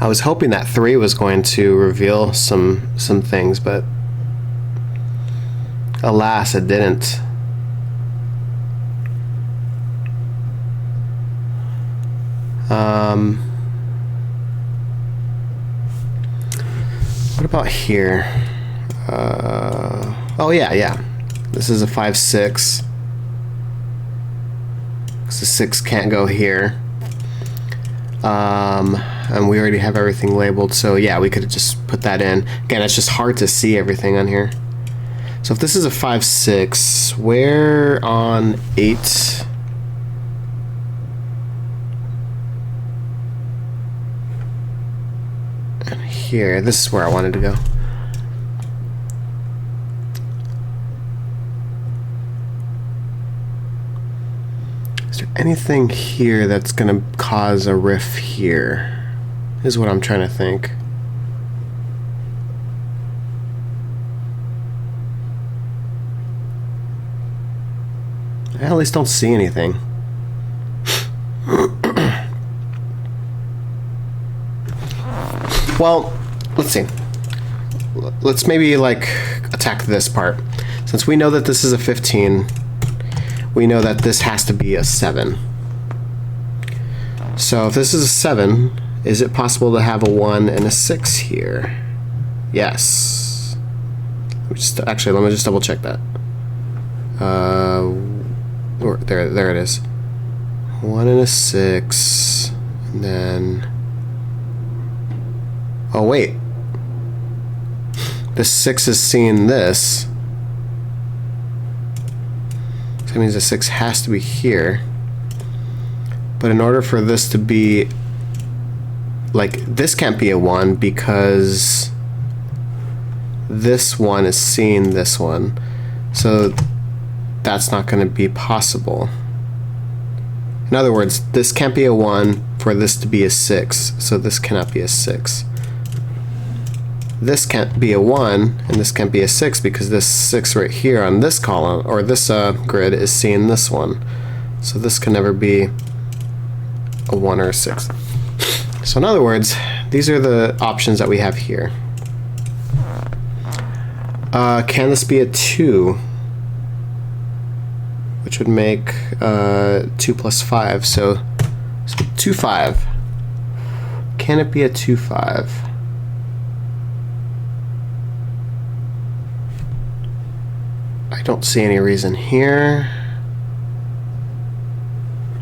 I was hoping that 3 was going to reveal some things, but alas, it didn't. What about here? Oh yeah. This is a 5, 6. Because the 6 can't go here. And we already have everything labeled, so yeah, we could have just put that in. Again, it's just hard to see everything on here. So if this is a 5, 6, where on 8? And here, this is where I wanted to go. Is there anything here that's gonna cause a riff here? Is what I'm trying to think. I at least don't see anything. Well, let's see. Let's maybe like a attack this part. Since we know that this is a 15, we know that this has to be a 7. So if this is a 7, is it possible to have a 1 and a 6 here? Yes. Actually, let me just double check that. There it is. 1 and a 6, and then... Oh wait. The 6 is seeing this. So that means the 6 has to be here. But in order for this to be... Like, this can't be a 1 because this one is seeing this one. So that's not going to be possible. In other words, this can't be a 1 for this to be a 6. So this cannot be a 6. This can't be a 1, and this can't be a 6 because this 6 right here on this column, or this grid, is seeing this one. So this can never be a 1 or a 6. So in other words, these are the options that we have here. Can this be a 2? Which would make 2 plus 5, so 2, 5. Can it be a 2, 5? I don't see any reason here.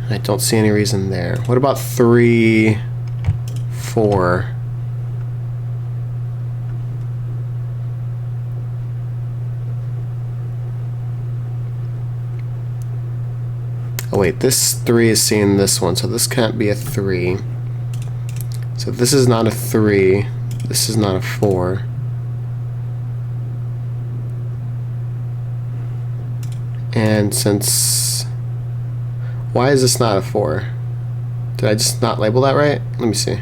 I don't see any reason there. What about 3, 4? Oh wait, this 3 is seeing this one, so this can't be a 3. So this is not a 3. This is not a 4. And since... Why is this not a 4? Did I just not label that right? Let me see.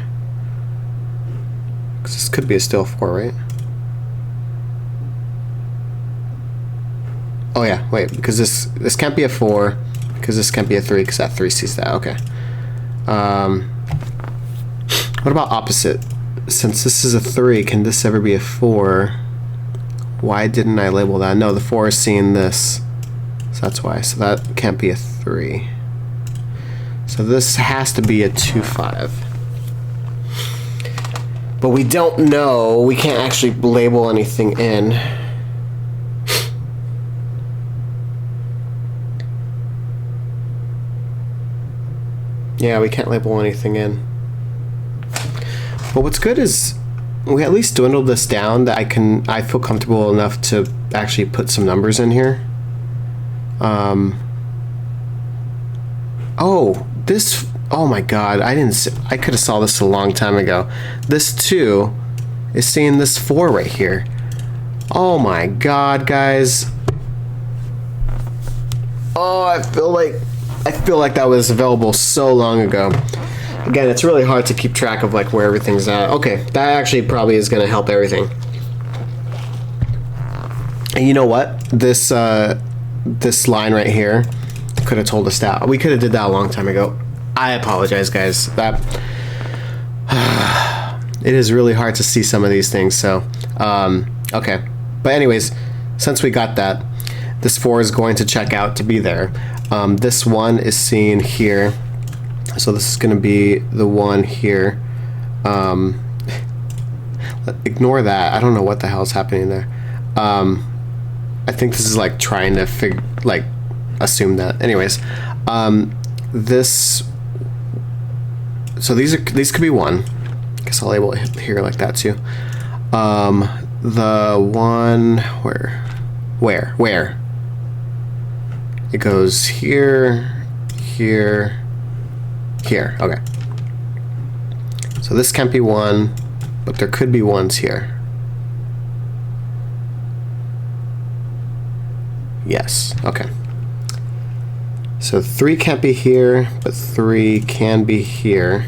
Because this could be a still 4, right? Oh yeah, wait, because this can't be a 4, because this can't be a 3, because that 3 sees that. Okay. What about opposite? Since this is a 3, can this ever be a 4? Why didn't I label that? No, the 4 is seeing this. So that's why. So that can't be a 3. So this has to be a 2, 5. But we don't know. We can't actually label anything in. Yeah, we can't label anything in. But what's good is we at least dwindled this down that I feel comfortable enough to actually put some numbers in here. Oh my god, I could have saw this a long time ago. This 2 is seeing this 4 right here. Oh my god, guys. Oh, I feel like that was available so long ago. Again, it's really hard to keep track of like where everything's at. Okay, that actually probably is going to help everything. And you know what? This line right here could have told us that. We could have did that a long time ago. I apologize, guys. That it is really hard to see some of these things. So, okay. But anyways, since we got that, this 4 is going to check out to be there. This 1 is seen here. So this is going to be the 1 here. Ignore that. I don't know what the hell is happening there. I think this is like trying to assume that. Anyways, so these could be 1. Guess I'll label it here like that too. The 1 where it goes here, here, here. Okay. So this can't be 1, but there could be 1s here. Yes. Okay. So 3 can't be here, but 3 can be here.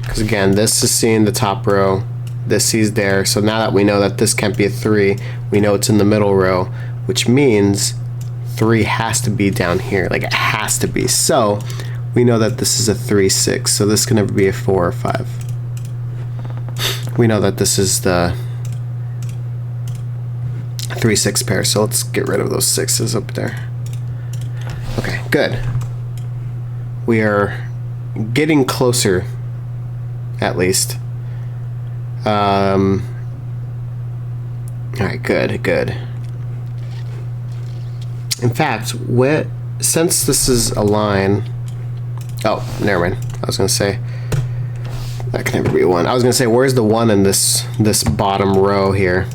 Because again, this is seeing the top row, this sees there. So now that we know that this can't be a 3, we know it's in the middle row, which means 3 has to be down here. Like, it has to be. So we know that this is a 3, 6. So this can never be a 4 or 5. We know that this is the 3-6 pair. So let's get rid of those 6s up there. Okay, good. We are getting closer, at least. All right, good. In fact, since this is a line... Oh, never mind. I was going to say... That can never be a 1. I was going to say, where's the 1 in this bottom row here?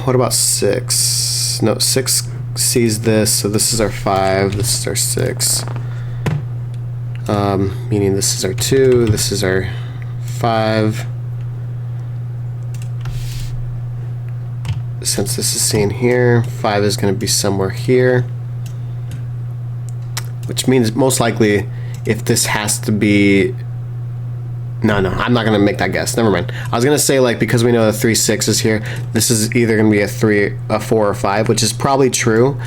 What about 6? No, 6 sees this, so this is our 5, this is our 6. Meaning this is our 2, this is our 5. Since this is seen here, 5 is going to be somewhere here. Which means most likely if this has to be... No, I'm not going to make that guess. Never mind. I was going to say, like, because we know the 3-6 is here, this is either going to be a 3, a 4, or 5, which is probably true,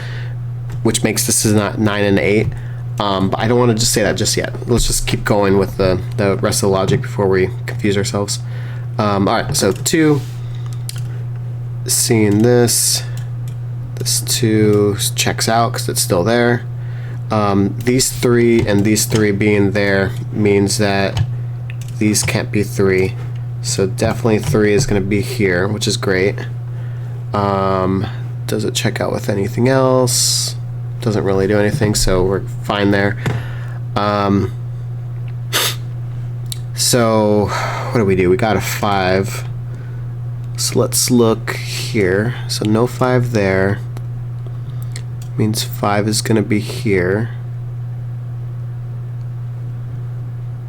which makes this is not 9 and 8. But I don't want to just say that just yet. Let's just keep going with the rest of the logic before we confuse ourselves. Alright, so 2, seeing this 2 checks out because it's still there. These 3 and these 3 being there means that these can't be 3, so definitely 3 is going to be here, which is great. Does it check out with anything else? Doesn't really do anything, so we're fine there. So what do? We got a 5, so let's look here. So no 5 there, means 5 is going to be here.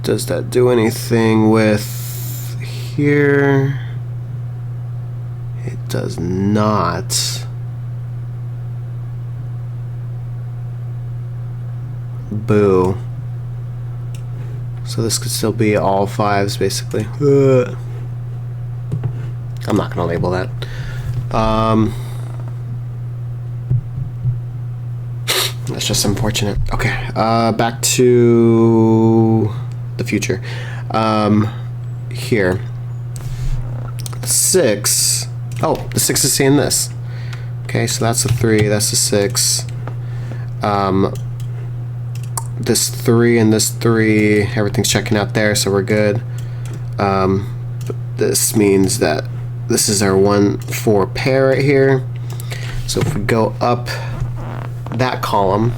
Does that do anything with here? It does not. Boo. So this could still be all 5s basically. I'm not gonna label that. That's just unfortunate. Okay, back to the future. Here. 6. Oh, the 6 is seeing this. Okay, so that's a 3, that's a 6. This 3 and this 3, everything's checking out there, so we're good. But this means that this is our 1-4 pair right here. So if we go up that column,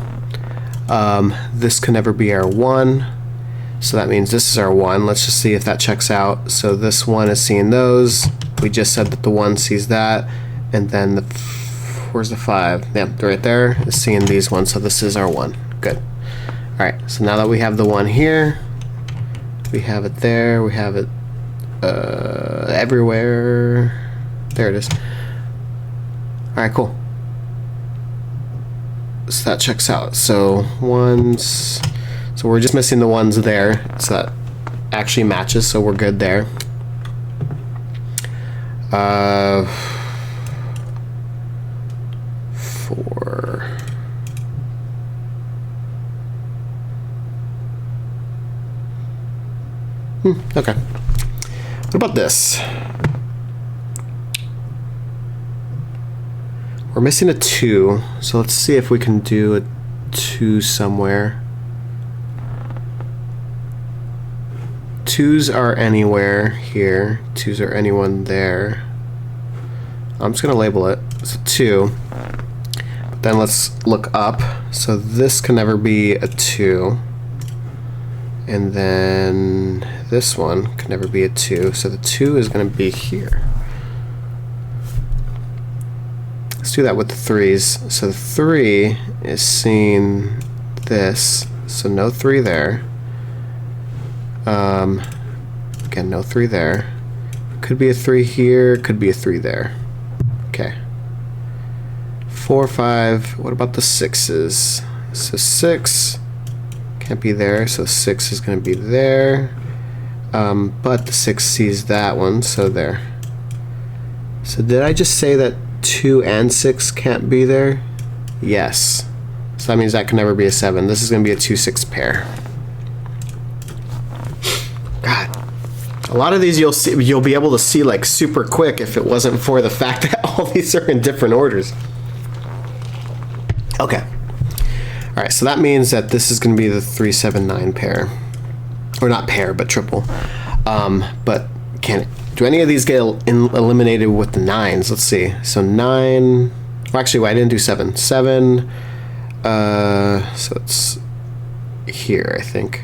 this can never be our 1. So that means this is our 1. Let's just see if that checks out. So this 1 is seeing those. We just said that the 1 sees that. And then where's the 5? Yeah, right there is seeing these ones. So this is our 1. Good. Alright, so now that we have the 1 here, we have it there, we have it everywhere. There it is. Alright, cool. So that checks out. So 1s. So we're just missing the 1s there. So that actually matches, so we're good there. 4. Okay. What about this? We're missing a 2, so let's see if we can do a 2 somewhere. 2s are anywhere here. 2s are anyone there. I'm just gonna label it as a 2. But then let's look up. So this can never be a 2. And then this one can never be a 2. So the 2 is gonna be here. Let's do that with the 3s. So the 3 is seeing this. So no 3 there. Again, no 3 there. Could be a 3 here, could be a 3 there. Okay. 4, 5. What about the 6s? So 6 can't be there, so 6 is going to be there. But the 6 sees that one, so there. So did I just say that 2 and 6 can't be there? Yes. So that means that can never be a 7. This is going to be a 2-6 pair. God. A lot of these you'll be able to see like super quick if it wasn't for the fact that all these are in different orders. Okay. All right, so that means that this is going to be the 379 pair. Or not pair, but triple. But do any of these get eliminated with the 9s? Let's see. So 9. Well, actually, I didn't do 7. 7. So it's here, I think.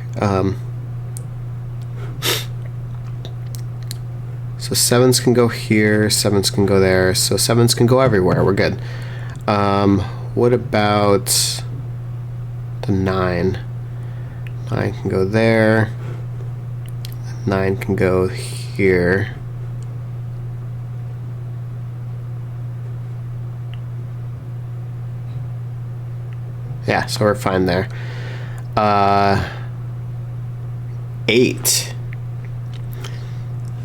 So 7s can go here, 7s can go there, so 7s can go everywhere. We're good. What about the 9? 9 can go there. 9 can go here. Yeah, so we're fine there. 8.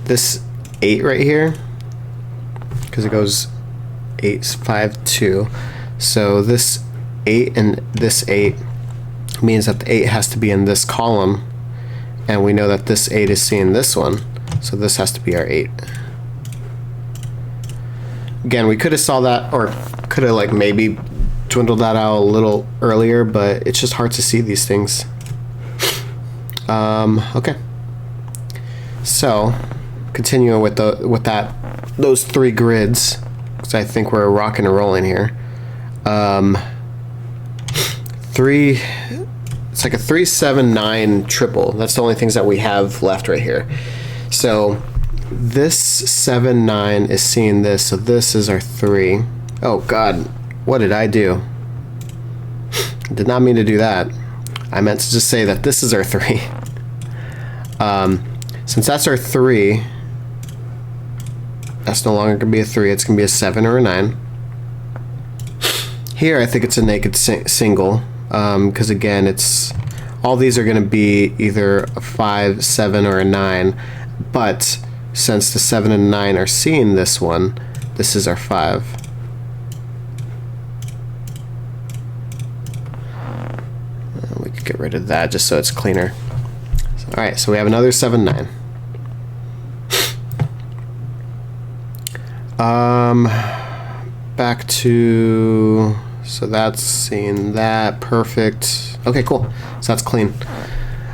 This 8 right here, because it goes 8, 5, 2. So this 8 and this 8 means that the 8 has to be in this column, and we know that this 8 is seeing this one, so this has to be our 8. Again, we could have saw that, or could have like maybe dwindled that out a little earlier, but it's just hard to see these things. Okay. So, continuing with those 3 grids, because I think we're rocking and rolling here. 3. It's like a 379 triple. That's the only things that we have left right here. So this 7-9 is seeing this, so this is our 3. Oh God, what did I do? Did not mean to do that. I meant to just say that this is our 3. Since that's our 3, that's no longer going to be a 3. It's going to be a 7 or a 9. Here, I think it's a naked single, because again, it's all these are going to be either a 5, 7, or a 9. But since the 7 and 9 are seeing this one, this is our 5. We could get rid of that just so it's cleaner. All right, so we have another 7, 9. Back to, so that's seeing that, perfect. Okay, cool. So that's clean.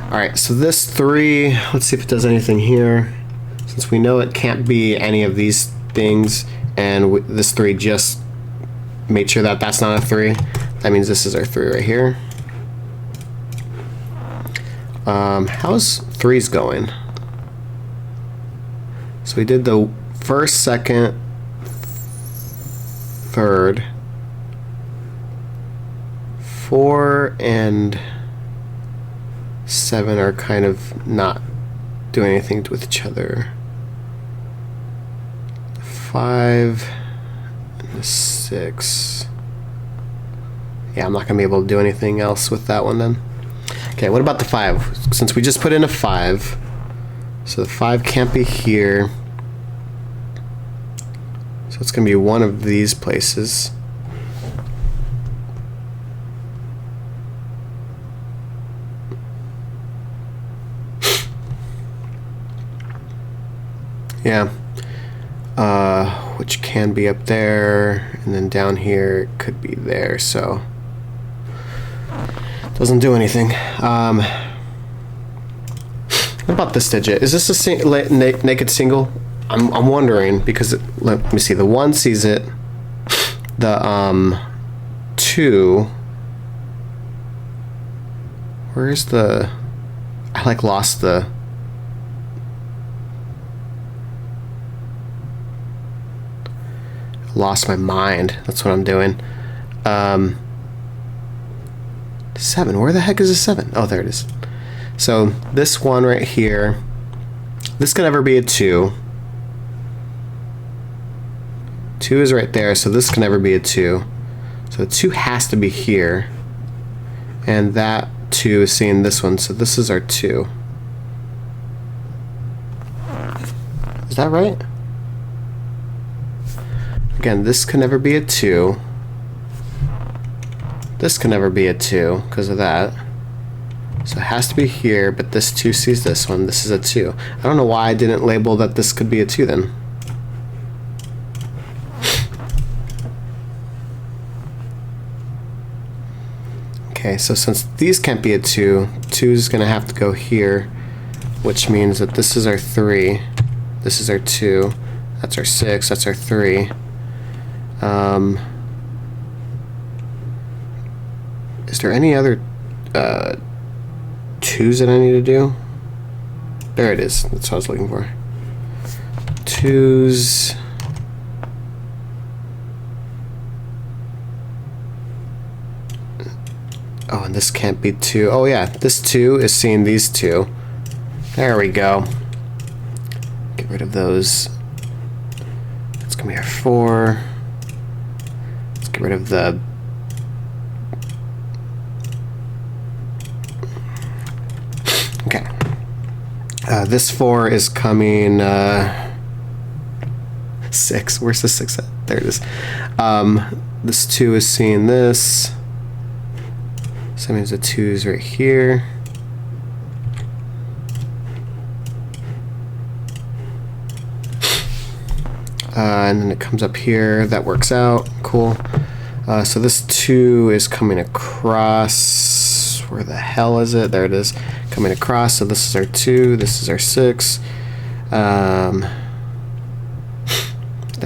All right, so this 3, let's see if it does anything here. Since we know it can't be any of these things, and this 3 just made sure that that's not a 3. That means this is our 3 right here. How's 3s going? So we did the first, second, third. 4 and 7 are kind of not doing anything with each other. 5 and 6. Yeah, I'm not gonna be able to do anything else with that one then. Okay, what about the 5? Since we just put in a 5, so the 5 can't be here. So it's gonna be one of these places. Yeah, which can be up there, and then down here it could be there, so doesn't do anything. What about this digit? Is this a naked single? I'm wondering, because let me see. The 1 sees it. The 2. Where's the? I like lost the. Lost my mind. That's what I'm doing. 7. Where the heck is a 7? Oh, there it is. So this one right here, this can never be a 2. 2 is right there, so this can never be a 2. So 2 has to be here. And that 2 is seeing this one, so this is our 2. Is that right? Again, this can never be a 2. This can never be a 2 because of that. So it has to be here, but this 2 sees this one. This is a 2. I don't know why I didn't label that this could be a 2 then. Okay, so since these can't be a 2, 2 is going to have to go here, which means that this is our 3, this is our 2, that's our 6, that's our 3. Is there any other 2s that I need to do? There it is. That's what I was looking for. 2s. Oh, and this can't be 2. Oh yeah, this 2 is seeing these 2. There we go. Get rid of those. It's gonna be our 4. Let's get rid of the okay. This 4 is coming 6. Where's the 6 at? There it is. This 2 is seeing this. So that means the 2 is right here. And then it comes up here. That works out. Cool. So this 2 is coming across. Where the hell is it? There it is. Coming across. So this is our 2. This is our 6. That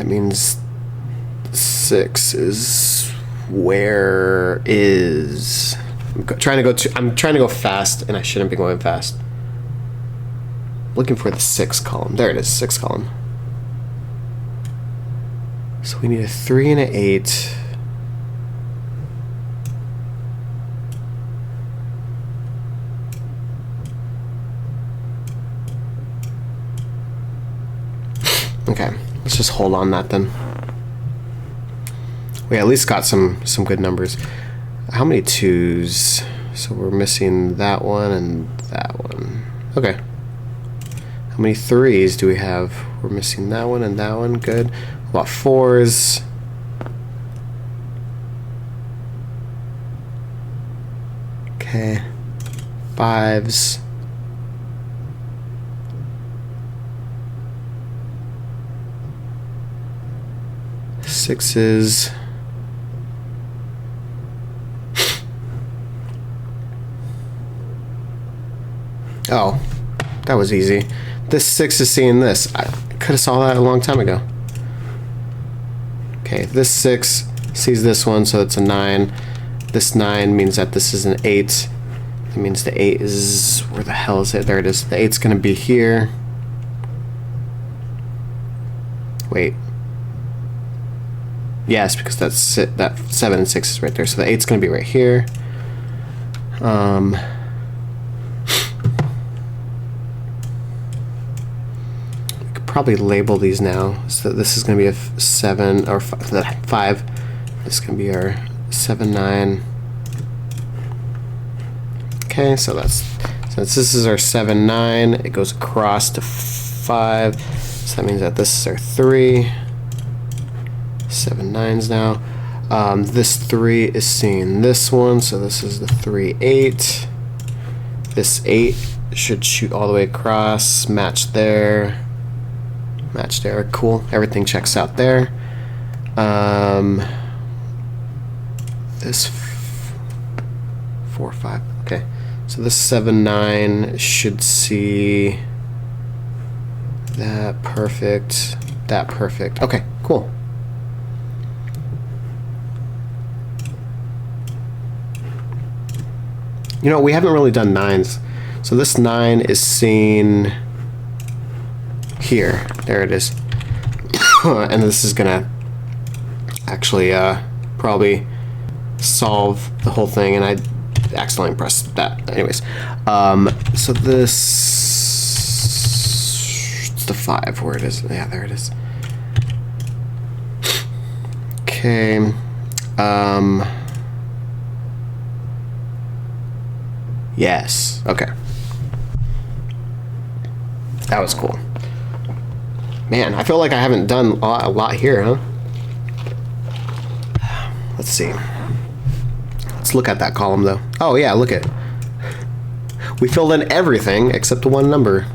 means 6 is where is. I'm trying to go fast, and I shouldn't be going fast. Looking for the 6 column. There it is. 6 column. So we need a 3 and an 8. Okay, let's just hold on that then. We at least got some good numbers. How many 2s? So we're missing that one and that one. Okay. How many 3s do we have? We're missing that one and that one. Good. What about 4s? Okay. 5s. 6s. Oh, that was easy. This 6 is seeing this. I could have saw that a long time ago. Okay, this 6 sees this one, so it's a 9. This 9 means that this is an 8. That means the 8 is... Where the hell is it? There it is. The 8's going to be here. Wait. Yes, because that's it, that 7 and 6 is right there. So the 8's going to be right here. Probably label these now. So this is going to be a 7 or 5. This can be our 7, 9. Okay, so that's since this is our 7, 9, it goes across to 5. So that means that this is our 3. 7, 9s now. This 3 is seeing this one, so this is the 3, 8. This 8 should shoot all the way across, match there. Match there, cool. Everything checks out there. This 4, 5. Okay, so this 7, 9 should see that perfect. That perfect. Okay, cool. You know, we haven't really done 9s. So this 9 is seen here. There it is. And this is gonna actually probably solve the whole thing, and I accidentally pressed that. Anyways, so this it's the 5. Where it is? Yeah, there it is. Okay. Yes. Okay. That was cool. Man, I feel like I haven't done a lot here, huh? Let's see. Let's look at that column, though. Oh, yeah, look at it. We filled in everything except one number.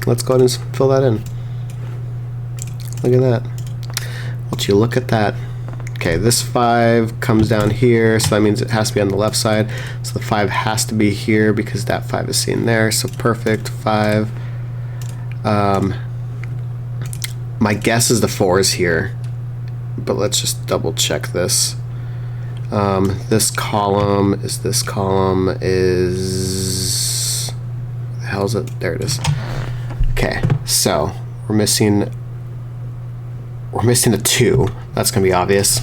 Let's go ahead and fill that in. Look at that. Would you look at that? Okay, this 5 comes down here, so that means it has to be on the left side. So the 5 has to be here because that 5 is seen there. So perfect, 5. My guess is the 4 is here, but let's just double check this. This column is the hell is it? There it is. Okay, so we're missing a 2. That's gonna be obvious.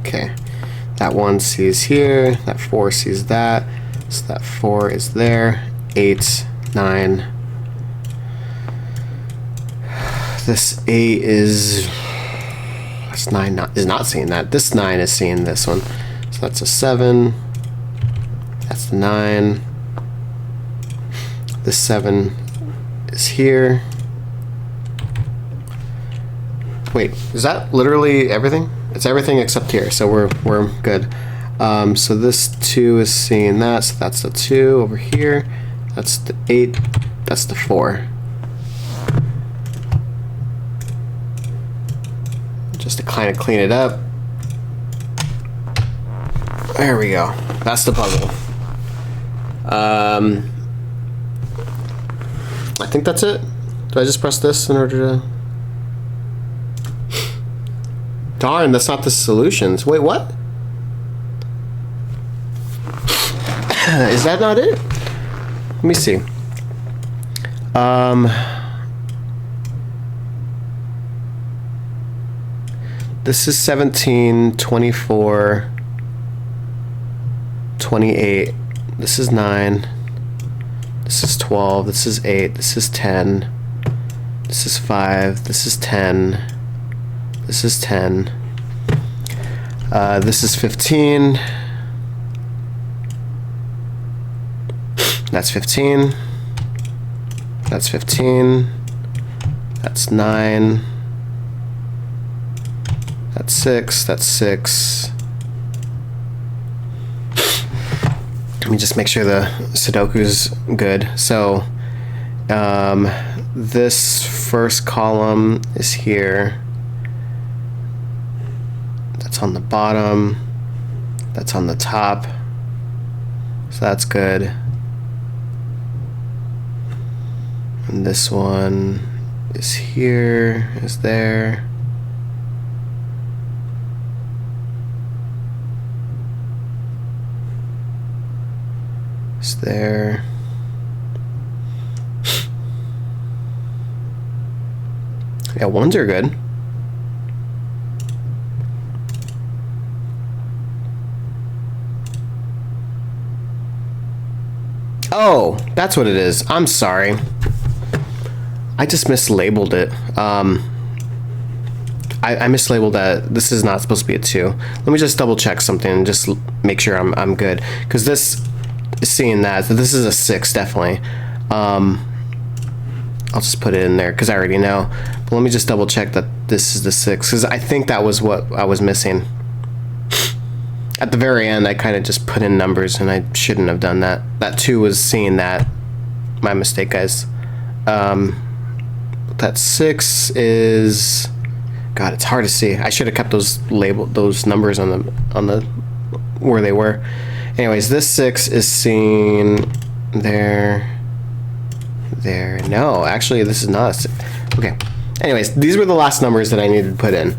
Okay, that 1 sees here, that 4 sees that, so that 4 is there. 8, 9. This 8 is, this 9 is not seeing that. This 9 is seeing this one, so that's a 7. That's the 9. This 7 is here. Wait, is that literally everything? It's everything except here, so we're good. So this 2 is seeing that, so that's the 2 over here. That's the 8. That's the 4. Just to kind of clean it up. There we go. That's the puzzle. I think that's it. Do I just press this in order to... Darn, that's not the solutions. Wait, what? Is that not it? Let me see. This is 17, 24, 28. This is 9. This is 12. This is 8. This is 10. This is 5. This is 10. This is 10. This is 15. That's 15. That's 15. That's 9. That's 6. That's 6. Let me just make sure the Sudoku's good. So this first column is here. That's on the bottom. That's on the top. So that's good. And this one is here, is there. Is there. Yeah, ones are good. Oh, that's what it is. I'm sorry. I just mislabeled it. I mislabeled that. This is not supposed to be a 2. Let me just double check something and just make sure I'm good. Because this is seeing that. So this is a 6, definitely. I'll just put it in there because I already know. But let me just double check that this is the 6. Because I think that was what I was missing. At the very end, I kind of just put in numbers and I shouldn't have done that. That 2 was seeing that. My mistake, guys. That 6 is... God, it's hard to see. I should have kept those numbers on the where they were. Anyways, this 6 is seen there. No, actually, this is not a 6. Okay. Anyways, these were the last numbers that I needed to put in.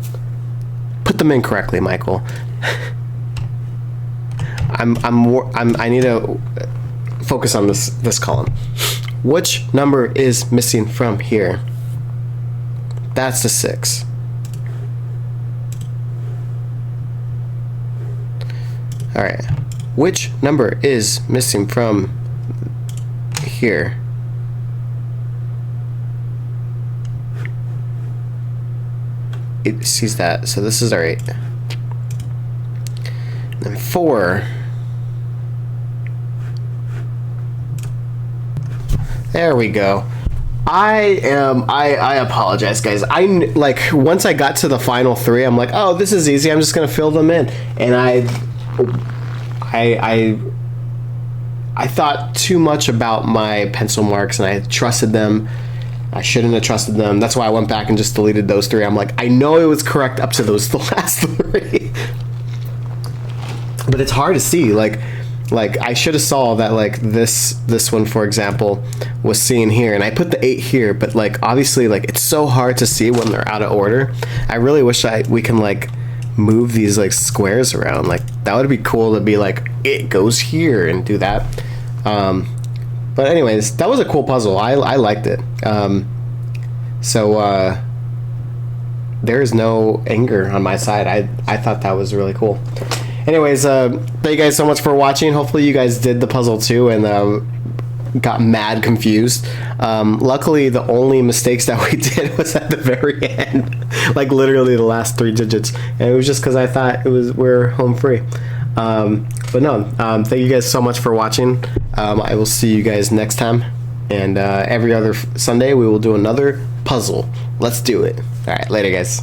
Put them in correctly, Michael. I need to focus on this column. Which number is missing from here? That's the 6. All right. Which number is missing from here? It sees that, so this is our 8. Then 4. There we go. I apologize, guys. Like, once I got to the final 3, I'm like, oh, this is easy. I'm just gonna fill them in, and I thought too much about my pencil marks, and I trusted them. I shouldn't have trusted them. That's why I went back and just deleted those 3. I'm like, I know it was correct up to the last 3, but it's hard to see. Like I should have saw that, like, this one, for example, was seen here, and I put the 8 here, but, like, obviously, like, it's so hard to see when they're out of order. I really wish we can, like, move these, like, squares around. Like, that would be cool to be like, it goes here, and do that. But anyways, that was a cool puzzle. I liked it. So there is no anger on my side. I thought that was really cool. Anyways, thank you guys so much for watching. Hopefully you guys did the puzzle too and got mad confused. Luckily, the only mistakes that we did was at the very end, like literally the last 3 digits, and it was just because I thought we're home free. But no, thank you guys so much for watching. I will see you guys next time, and every other Sunday we will do another puzzle. Let's do it. All right, later, guys.